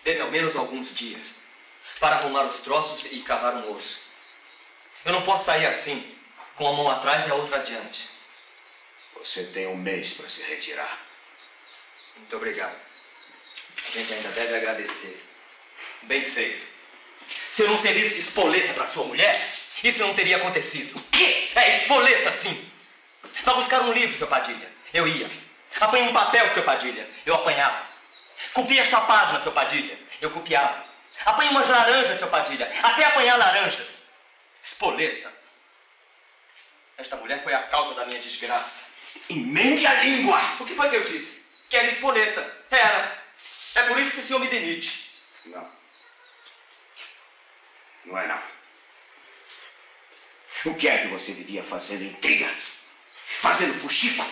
Dê-me ao menos alguns dias para arrumar os troços e cavar um osso. Eu não posso sair assim, com a mão atrás e a outra adiante. Você tem um mês para se retirar. Muito obrigado. A gente ainda deve agradecer. Bem feito. Se eu não servisse de espoleta para sua mulher, isso não teria acontecido. O quê? É, espoleta, sim. Para buscar um livro, seu Padilha. Eu ia. Apanhei um papel, seu Padilha. Eu apanhava. Copiei esta página, seu Padilha. Eu copiava. Apanhei umas laranjas, seu Padilha. Até apanhar laranjas. Espoleta. Esta mulher foi a causa da minha desgraça. Emende a língua! O que foi que eu disse? Que era espoleta. Era. É por isso que o senhor me demite. Não. Não é não. O que é que você vivia fazendo intriga? Fazendo fuxico?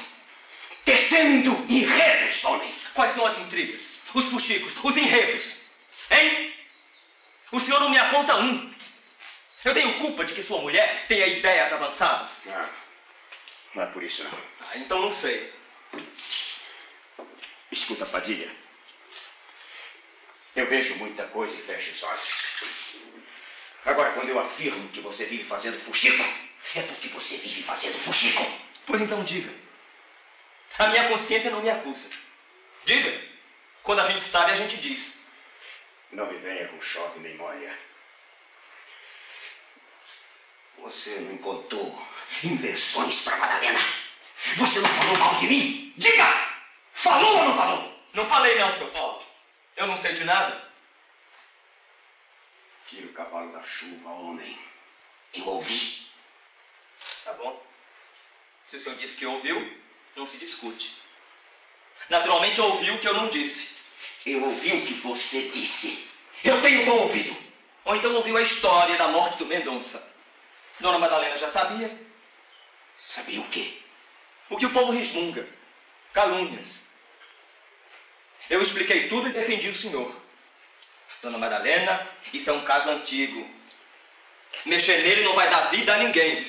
Tecendo enredos, homens? Quais são as intrigas? Os fuxicos? Os enredos? Hein? O senhor não me aponta um. Eu tenho culpa de que sua mulher tenha ideias avançadas? Não. Não é por isso, não. Ah, então não sei. Escuta, Padilha. Eu vejo muita coisa e fecho os olhos. Agora, quando eu afirmo que você vive fazendo fuxico, é porque você vive fazendo fuxico. Pois então diga. A minha consciência não me acusa. Diga. Quando a gente sabe, a gente diz. Não me venha com choque nem molha. Você não contou invenções para Madalena. Você não falou mal de mim? Diga! Falou ou não falou? Não falei não, seu Paulo. Eu não sei de nada. Tira o cavalo da chuva, homem. Eu ouvi. Tá bom. Se o senhor disse que ouviu, não se discute. Naturalmente ouviu o que eu não disse. Eu ouvi o que você disse. Eu tenho bom ouvido. Ou então ouviu a história da morte do Mendonça. Dona Madalena já sabia. Sabia o quê? O que o povo resmunga. Calúnias. Eu expliquei tudo e defendi o senhor. Dona Madalena, isso é um caso antigo. Mexer nele não vai dar vida a ninguém.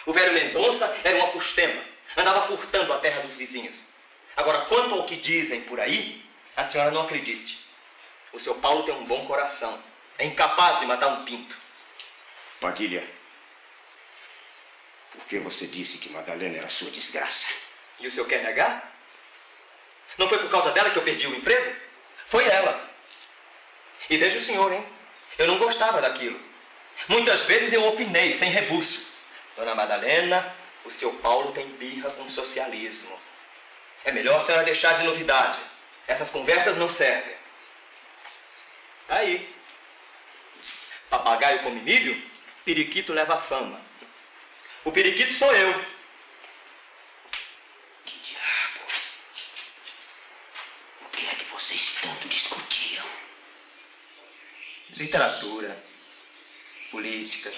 O velho Mendonça era uma costema. Andava furtando a terra dos vizinhos. Agora, quanto ao que dizem por aí, a senhora não acredite. O seu Paulo tem um bom coração. É incapaz de matar um pinto. Padilha, por que você disse que Madalena era sua desgraça? E o senhor quer negar? Não foi por causa dela que eu perdi o emprego? Foi ela. E veja o senhor, hein? Eu não gostava daquilo. Muitas vezes eu opinei, sem rebuço. Dona Madalena, o seu Paulo tem birra com o socialismo. É melhor a senhora deixar de novidade. Essas conversas não servem. Aí. Papagaio come milho, periquito leva fama. O periquito sou eu. Que diabo? O que é que vocês tanto discutiam? Literatura, política,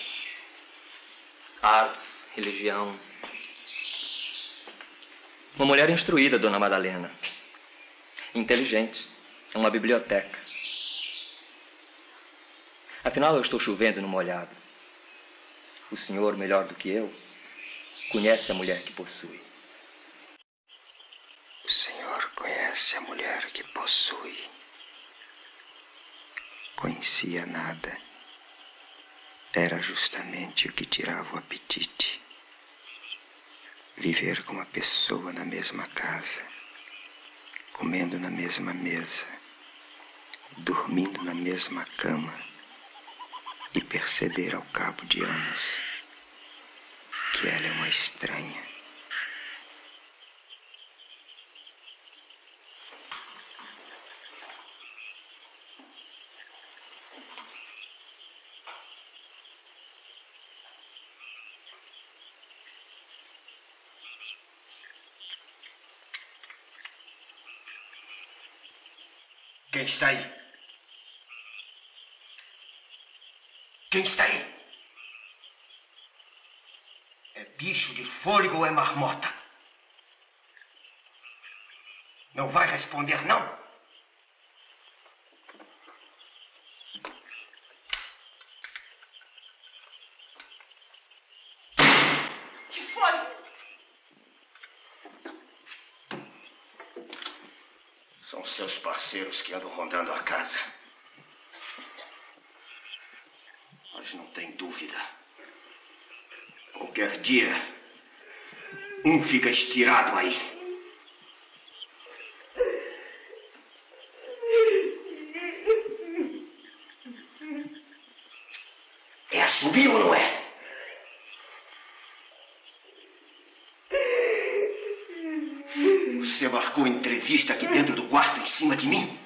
artes, religião. Uma mulher instruída, Dona Madalena. Inteligente. É uma biblioteca. Afinal, eu estou chovendo no molhado. O senhor, melhor do que eu, conhece a mulher que possui. O senhor conhece a mulher que possui. Conhecia nada. Era justamente o que tirava o apetite. Viver com uma pessoa na mesma casa, comendo na mesma mesa, dormindo na mesma cama e perceber ao cabo de anos que ela é uma estranha. Quem está aí? Quem está aí? É bicho de fôlego ou é marmota? Não vai responder, não? Que foi? São seus parceiros que andam rondando a casa. Mas não tem dúvida. Qualquer dia, um fica estirado aí. Subiu ou não é? Você marcou entrevista aqui dentro do quarto em cima de mim?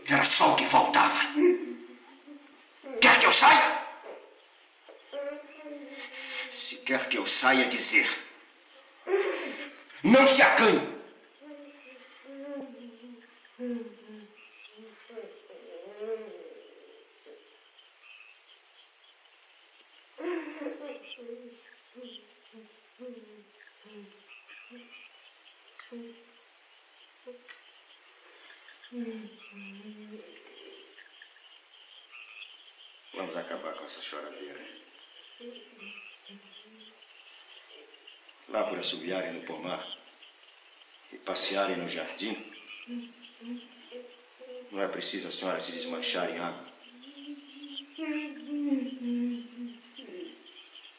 Era só o que faltava. Quer que eu saia? Se quer que eu saia, dizer. Não se acanhe. Vamos acabar com essa choradeira. Lá por assobiarem no pomar e passearem no jardim, não é preciso a senhora se desmanchar em água.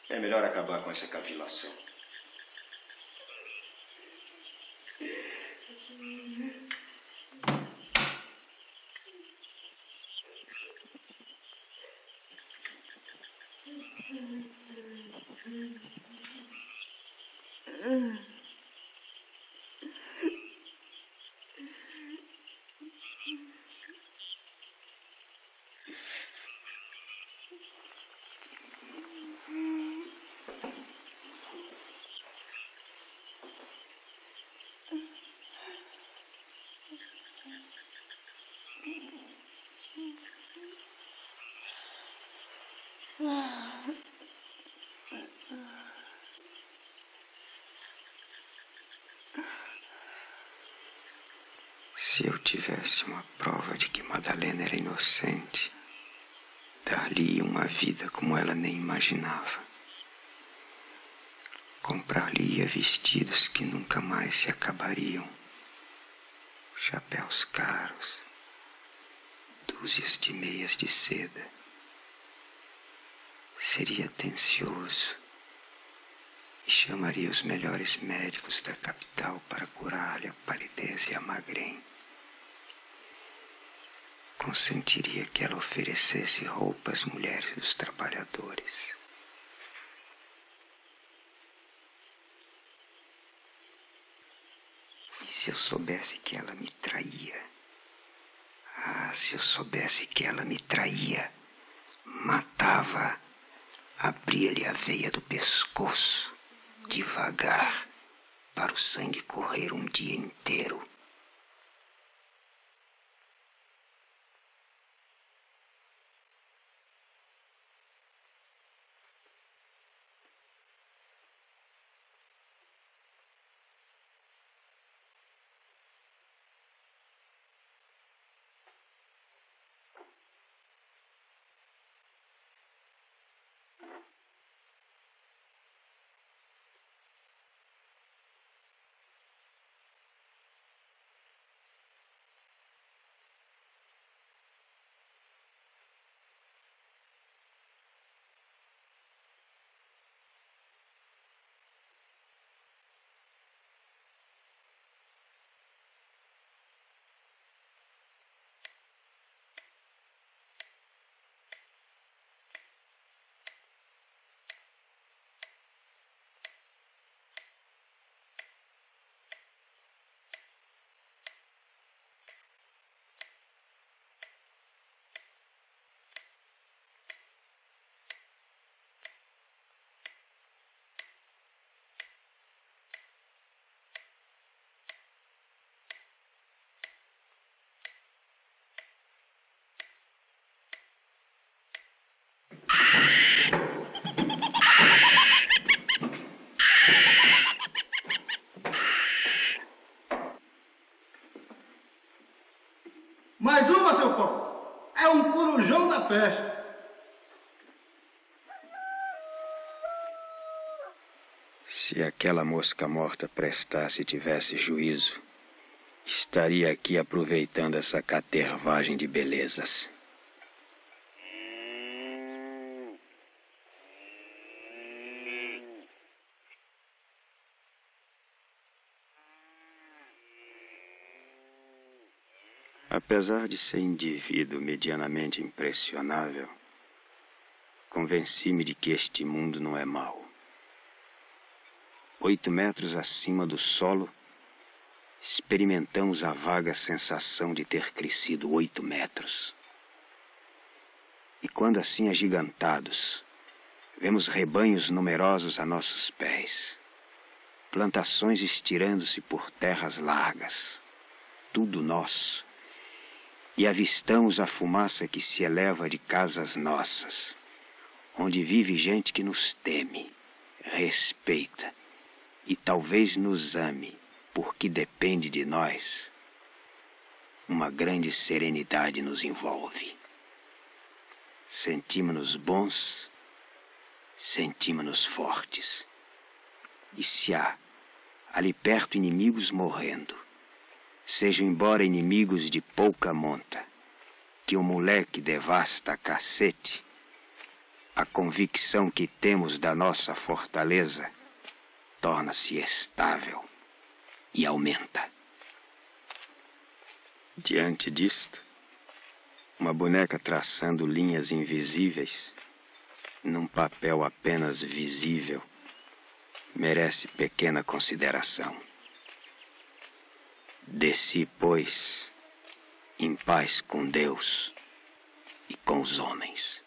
É melhor acabar com essa cavilação. Se eu tivesse uma prova de que Madalena era inocente, dar-lhe uma vida como ela nem imaginava. Comprar-lhe vestidos que nunca mais se acabariam, chapéus caros, dúzias de meias de seda. Seria atencioso e chamaria os melhores médicos da capital para curar-lhe a palidez e a magrém. Consentiria que ela oferecesse roupa às mulheres dos trabalhadores. E se eu soubesse que ela me traía? Ah, se eu soubesse que ela me traía, matava, abria-lhe a veia do pescoço, devagar, para o sangue correr um dia inteiro. Mais uma, seu Paulo. É um corujão da peste. Se aquela mosca morta prestasse e tivesse juízo, estaria aqui aproveitando essa catervagem de belezas. Apesar de ser indivíduo medianamente impressionável, convenci-me de que este mundo não é mau. 8 metros acima do solo, experimentamos a vaga sensação de ter crescido 8 metros. E quando assim agigantados, vemos rebanhos numerosos a nossos pés, plantações estirando-se por terras largas, tudo nosso, e avistamos a fumaça que se eleva de casas nossas, onde vive gente que nos teme, respeita e talvez nos ame, porque depende de nós. Uma grande serenidade nos envolve. Sentimos-nos bons, sentimos-nos fortes. E se há ali perto inimigos morrendo, sejam embora inimigos de pouca monta, que o moleque devasta a cacete, a convicção que temos da nossa fortaleza torna-se estável e aumenta. Diante disto, uma boneca traçando linhas invisíveis num papel apenas visível merece pequena consideração. Desci, pois, em paz com Deus e com os homens.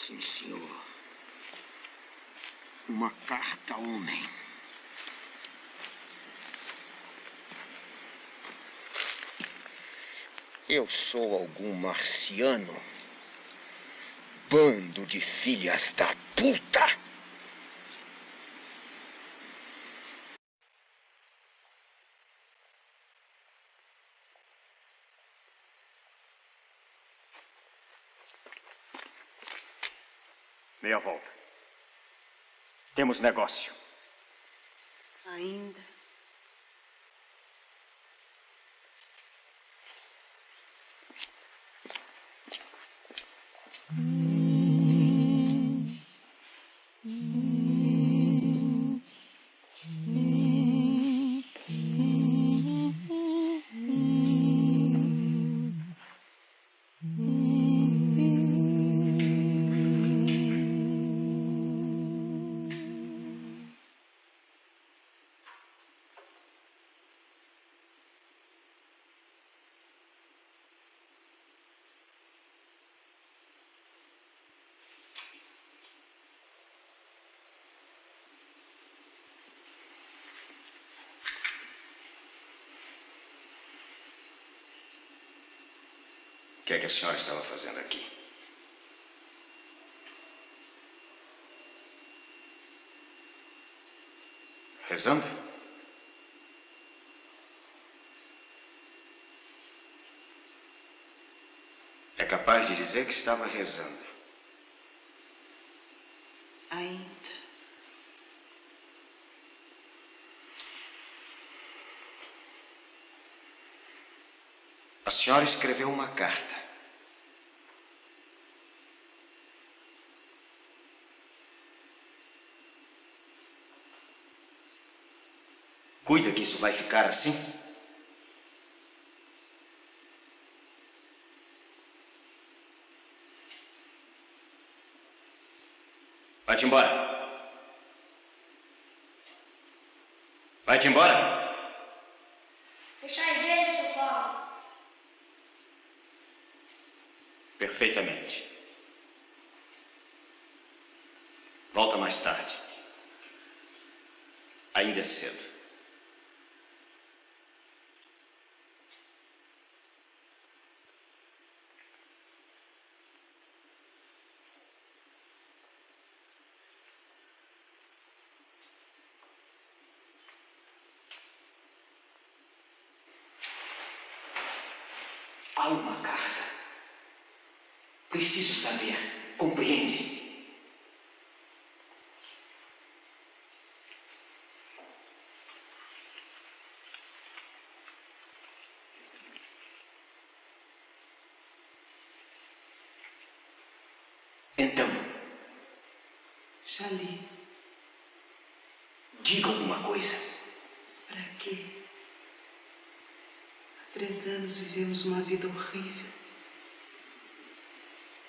Sim, senhor. Uma carta, homem. Eu sou algum marciano? Bando de filhas da puta! Meia volta. Temos negócio. Ainda. que é que a senhora estava fazendo aqui? Rezando? É capaz de dizer que estava rezando. Ainda. A senhora escreveu uma carta. Cuida que isso vai ficar assim. Vai-te embora. Vai-te embora. Fechar a igreja, seu Paulo. Perfeitamente. Volta mais tarde. Ainda é cedo. Há uma carta. Preciso saber. Compreende? Então, Já li. diga alguma coisa. Para quê? Há 3 anos vivemos uma vida horrível.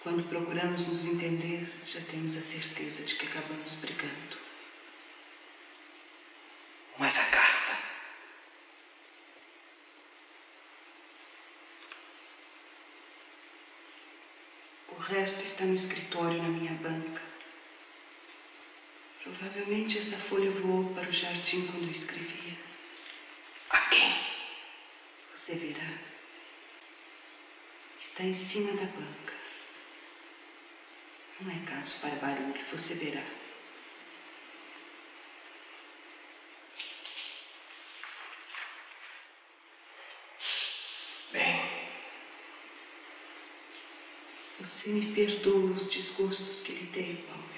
Quando procuramos nos entender, já temos a certeza de que acabamos brigando. Mas a carta. O resto está no escritório na minha banca. Provavelmente essa folha voou para o jardim quando eu escrevia. A quem? Você verá. Está em cima da banca. Não é caso para barulho, você verá. Bem. Você me perdoa os desgostos que lhe dei, Paulo.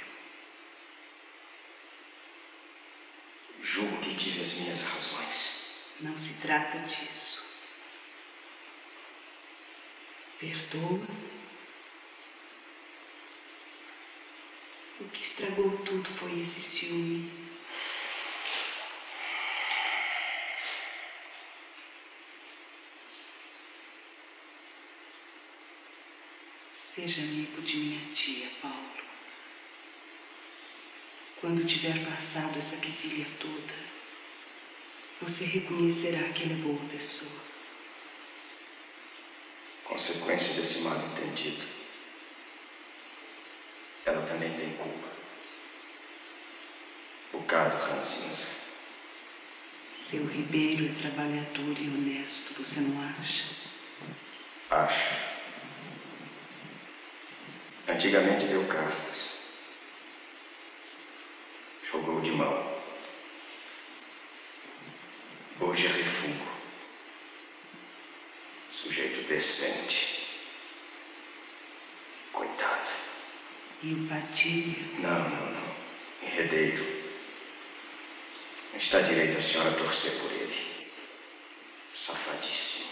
Julgo que tive as minhas razões. Não se trata disso. Perdoa. O que estragou tudo foi esse ciúme. Seja amigo de minha tia, Paulo. Quando tiver passado essa quesilha toda, você reconhecerá que ela é boa pessoa. Consequência desse mal entendido. Ela também tem culpa. Bocado ranzinza. Seu Ribeiro é trabalhador e honesto, você não acha? Acho. Antigamente deu cartas. Jogou de mão. Hoje é refúgio. Sujeito decente. Coitado. E o Padilha? Não. Enredeiro. Está direito a senhora torcer por ele. Safadíssimo.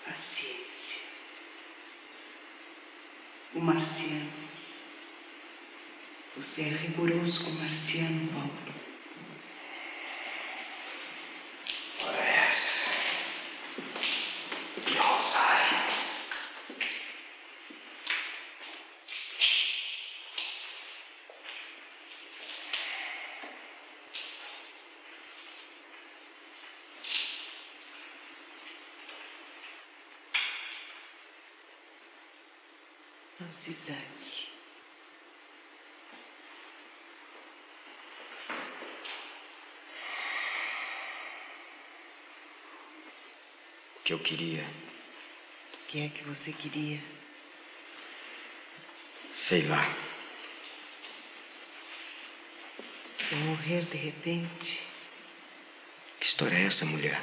Paciência. O Marciano. Você é rigoroso com o Marciano, Paulo. Ora essa. De Rosário. Alcizane. O que eu queria que é que você queria? Sei lá. Se eu morrer de repente... Que história é essa, mulher?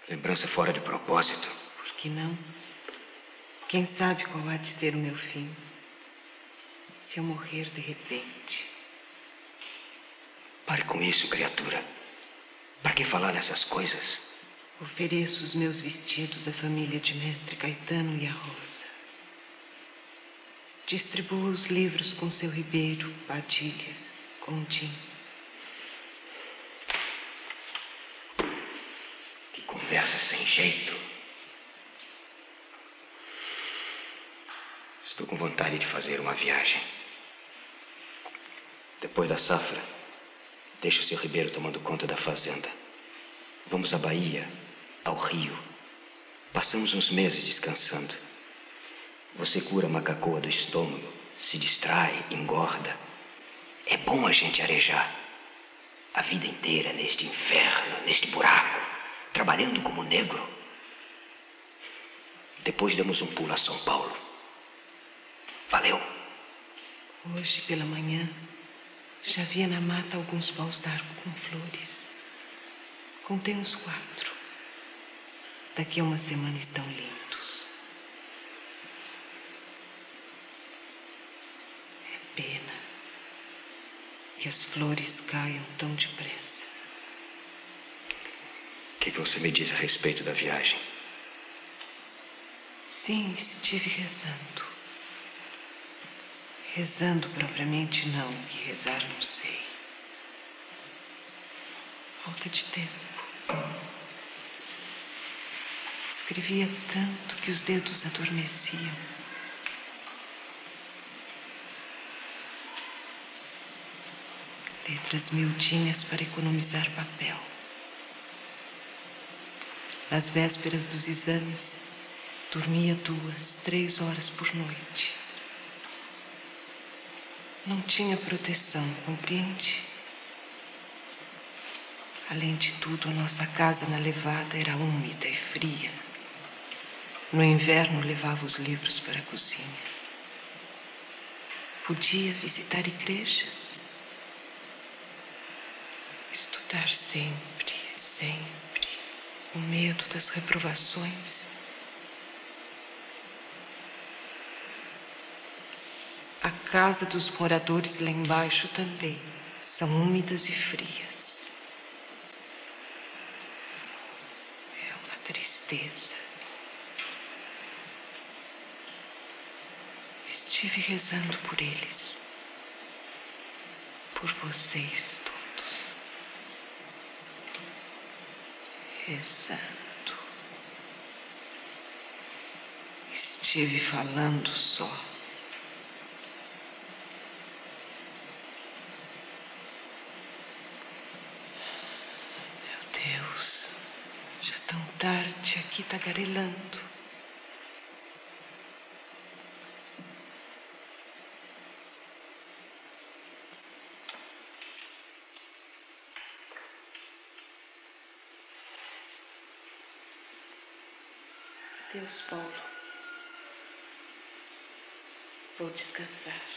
Lembrança fora de propósito. Por que não? Quem sabe qual há de ser o meu fim? Se eu morrer de repente... Pare com isso, criatura. Para que falar dessas coisas? Ofereço os meus vestidos à família de Mestre Caetano e à Rosa. Distribua os livros com seu Ribeiro, Padilha, Gondim. Que conversa sem jeito. Estou com vontade de fazer uma viagem. Depois da safra, deixa o seu Ribeiro tomando conta da fazenda. Vamos à Bahia, ao Rio. Passamos uns meses descansando. Você cura a macacoa do estômago, se distrai, engorda. É bom a gente arejar. A vida inteira neste inferno, neste buraco, trabalhando como negro. Depois demos um pulo a São Paulo. Valeu. Hoje pela manhã, já via na mata alguns paus d'arco com flores. Contei uns 4. Daqui a uma semana estão lindos. É pena que as flores caiam tão depressa. O que você me diz a respeito da viagem? Sim, estive rezando. Rezando propriamente não, que rezar não sei. Falta de tempo. Escrevia tanto que os dedos adormeciam. Letras miudinhas para economizar papel. Nas vésperas dos exames, dormia 2, 3 horas por noite. Não tinha proteção, compreende? Além de tudo, a nossa casa na levada era úmida e fria. No inverno, levava os livros para a cozinha. Podia visitar igrejas. Estudar sempre, sempre, com medo das reprovações. A casa dos moradores lá embaixo também são úmidas e frias. É uma tristeza. Estive rezando por eles, por vocês todos. Rezando. Estive falando só. Tarde aqui tagarelando. Adeus, Paulo. Vou descansar.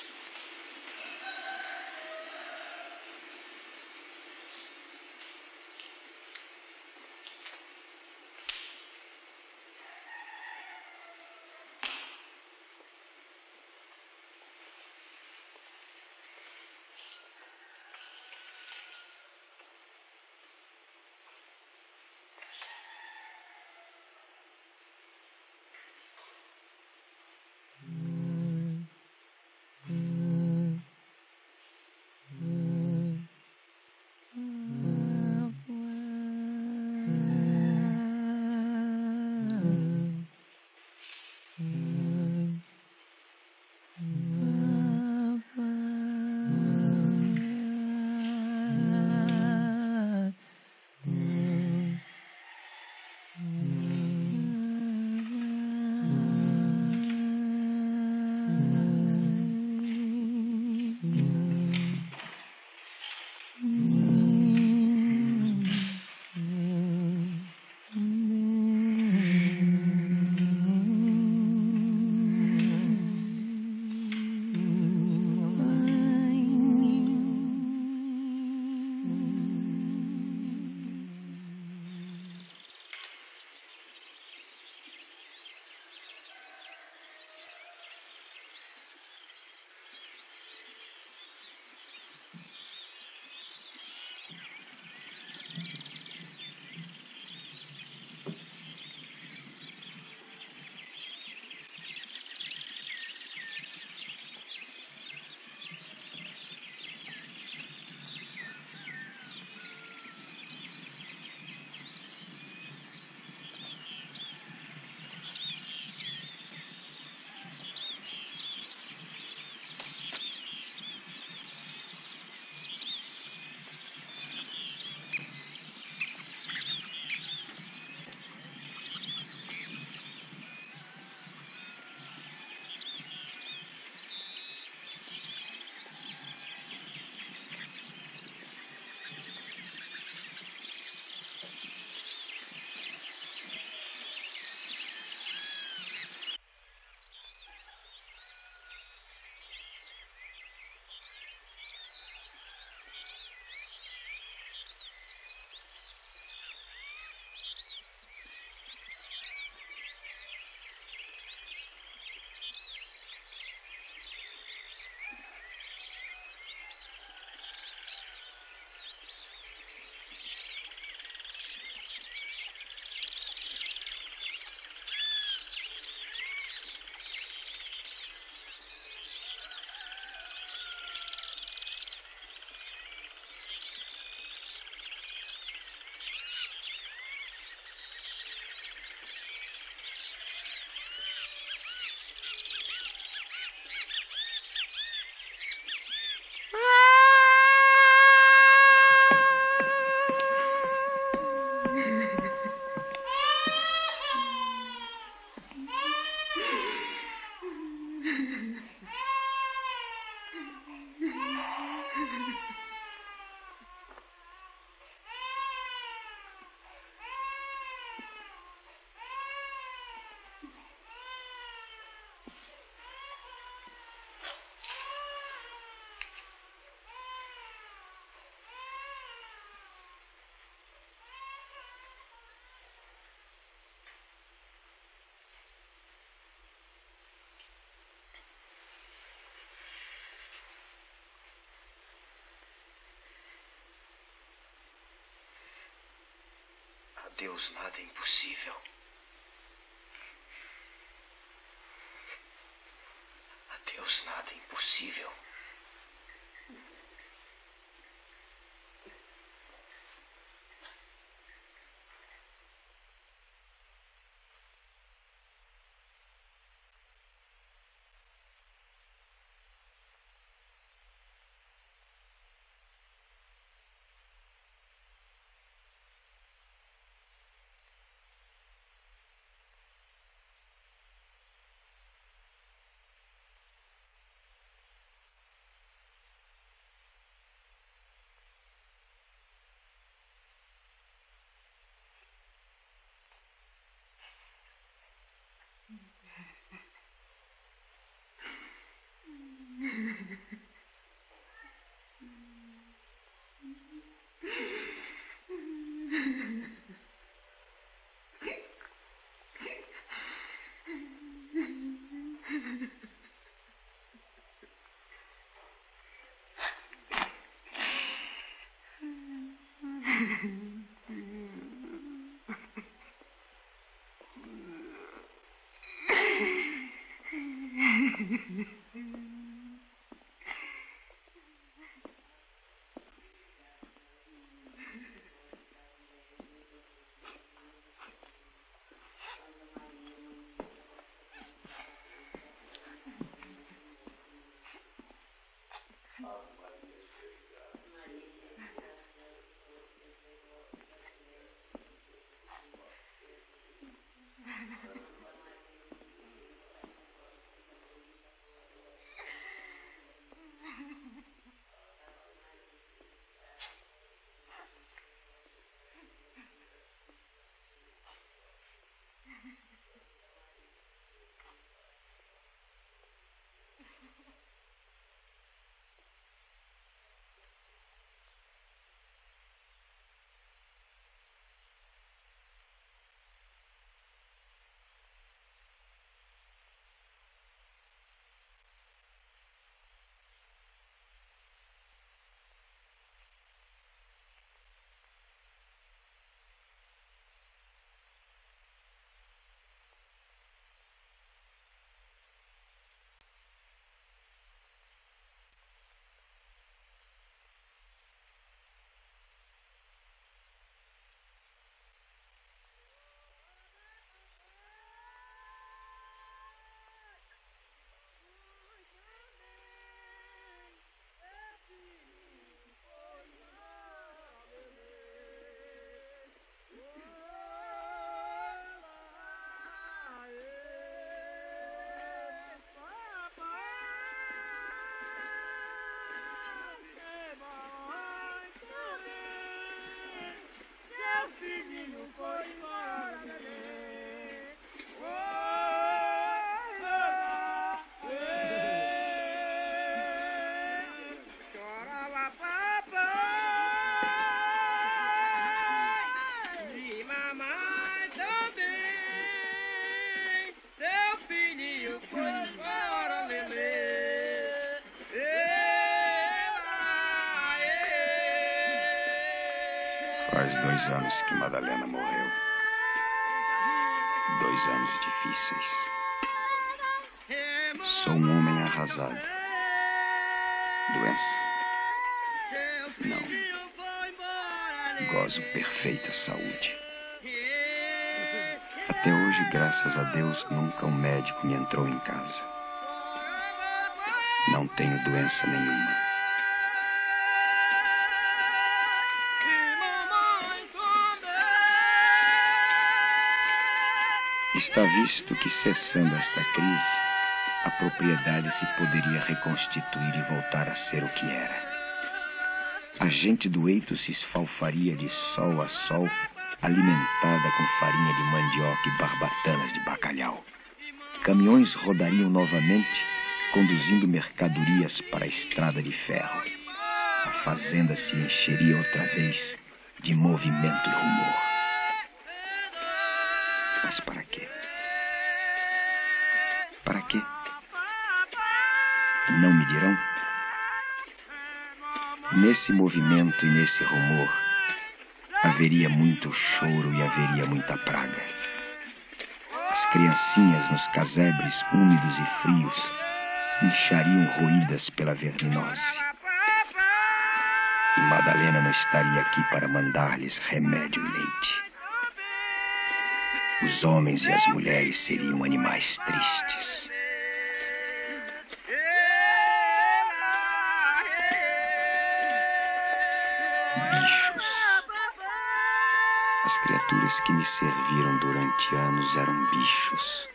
A Deus nada é impossível. A Deus nada é impossível. Faz 2 anos que Madalena morreu. 2 anos difíceis. Sou um homem arrasado. Doença? Não. Gozo perfeita saúde. Até hoje, graças a Deus, nunca um médico me entrou em casa. Não tenho doença nenhuma. Está visto que, cessando esta crise, a propriedade se poderia reconstituir e voltar a ser o que era. A gente do eito se esfalfaria de sol a sol, alimentada com farinha de mandioca e barbatanas de bacalhau. Caminhões rodariam novamente, conduzindo mercadorias para a estrada de ferro. A fazenda se encheria outra vez de movimento e rumor. Mas para quê? Para quê? Não me dirão? Nesse movimento e nesse rumor, haveria muito choro e haveria muita praga. As criancinhas nos casebres úmidos e frios inchariam roídas pela verminose. E Madalena não estaria aqui para mandar-lhes remédio e leite. Os homens e as mulheres seriam animais tristes. Bichos. As criaturas que me serviram durante anos eram bichos.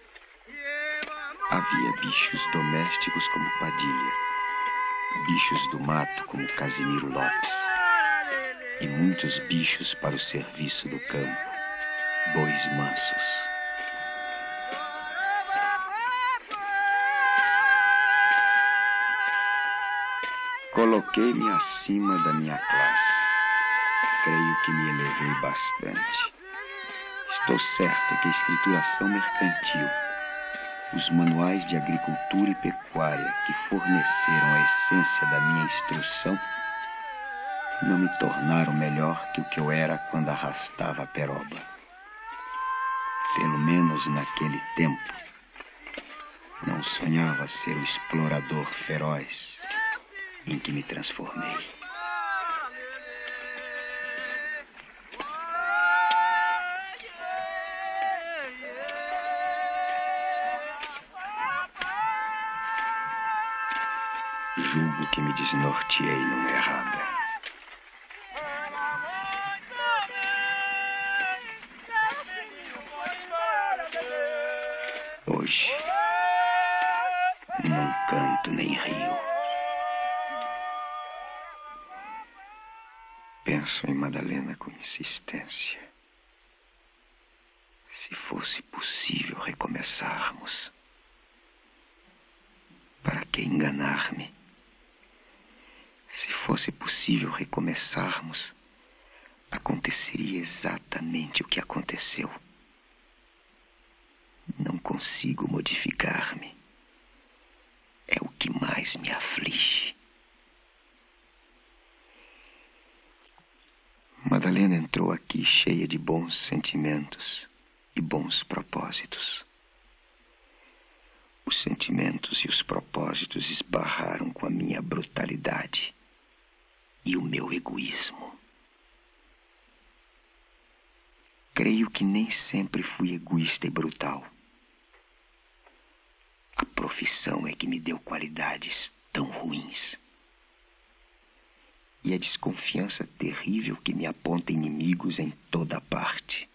Havia bichos domésticos como Padilha, bichos do mato como Casimiro Lopes, e muitos bichos para o serviço do campo, bois mansos. Coloquei-me acima da minha classe. Creio que me elevei bastante. Estou certo que a escrituração mercantil, os manuais de agricultura e pecuária que forneceram a essência da minha instrução, não me tornaram melhor que o que eu era quando arrastava a peroba. Pelo menos naquele tempo, não sonhava ser o explorador feroz em que me transformei. Julgo que me desnorteei numa errada. Hoje, não canto nem rio. Penso em Madalena com insistência. Se fosse possível recomeçarmos, para que enganar-me? Se fosse possível recomeçarmos, aconteceria exatamente o que aconteceu. Não consigo modificar-me. É o que mais me aflige. Madalena entrou aqui cheia de bons sentimentos e bons propósitos. Os sentimentos e os propósitos esbarraram com a minha brutalidade e o meu egoísmo. Creio que nem sempre fui egoísta e brutal. A profissão é que me deu qualidades tão ruins. E a desconfiança terrível que me aponta inimigos em toda parte.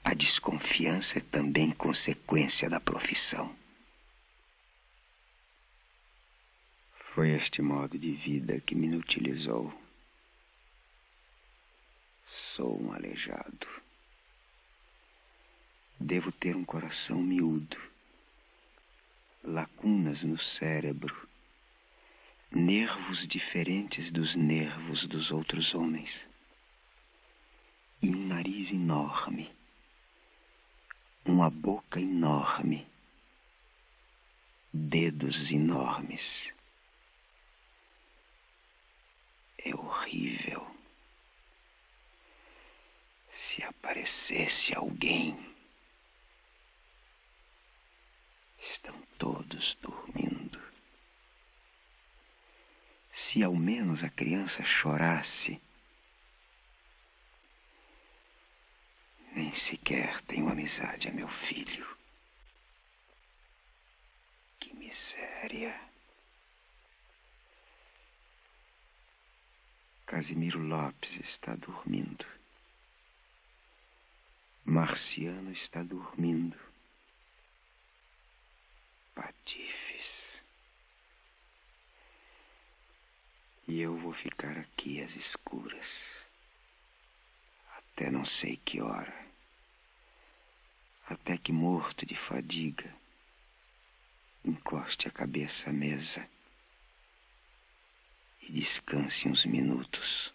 A desconfiança é também consequência da profissão. Foi este modo de vida que me inutilizou. Sou um aleijado. Devo ter um coração miúdo, lacunas no cérebro, nervos diferentes dos nervos dos outros homens, e um nariz enorme, uma boca enorme, dedos enormes. É horrível. Se aparecesse alguém. Estão todos dormindo. Se ao menos a criança chorasse. Nem sequer tenho amizade a meu filho. Que miséria. Casimiro Lopes está dormindo. Marciano está dormindo. Patifes. E eu vou ficar aqui às escuras. Até não sei que hora. Até que, morto de fadiga, encoste a cabeça à mesa e descanse uns minutos.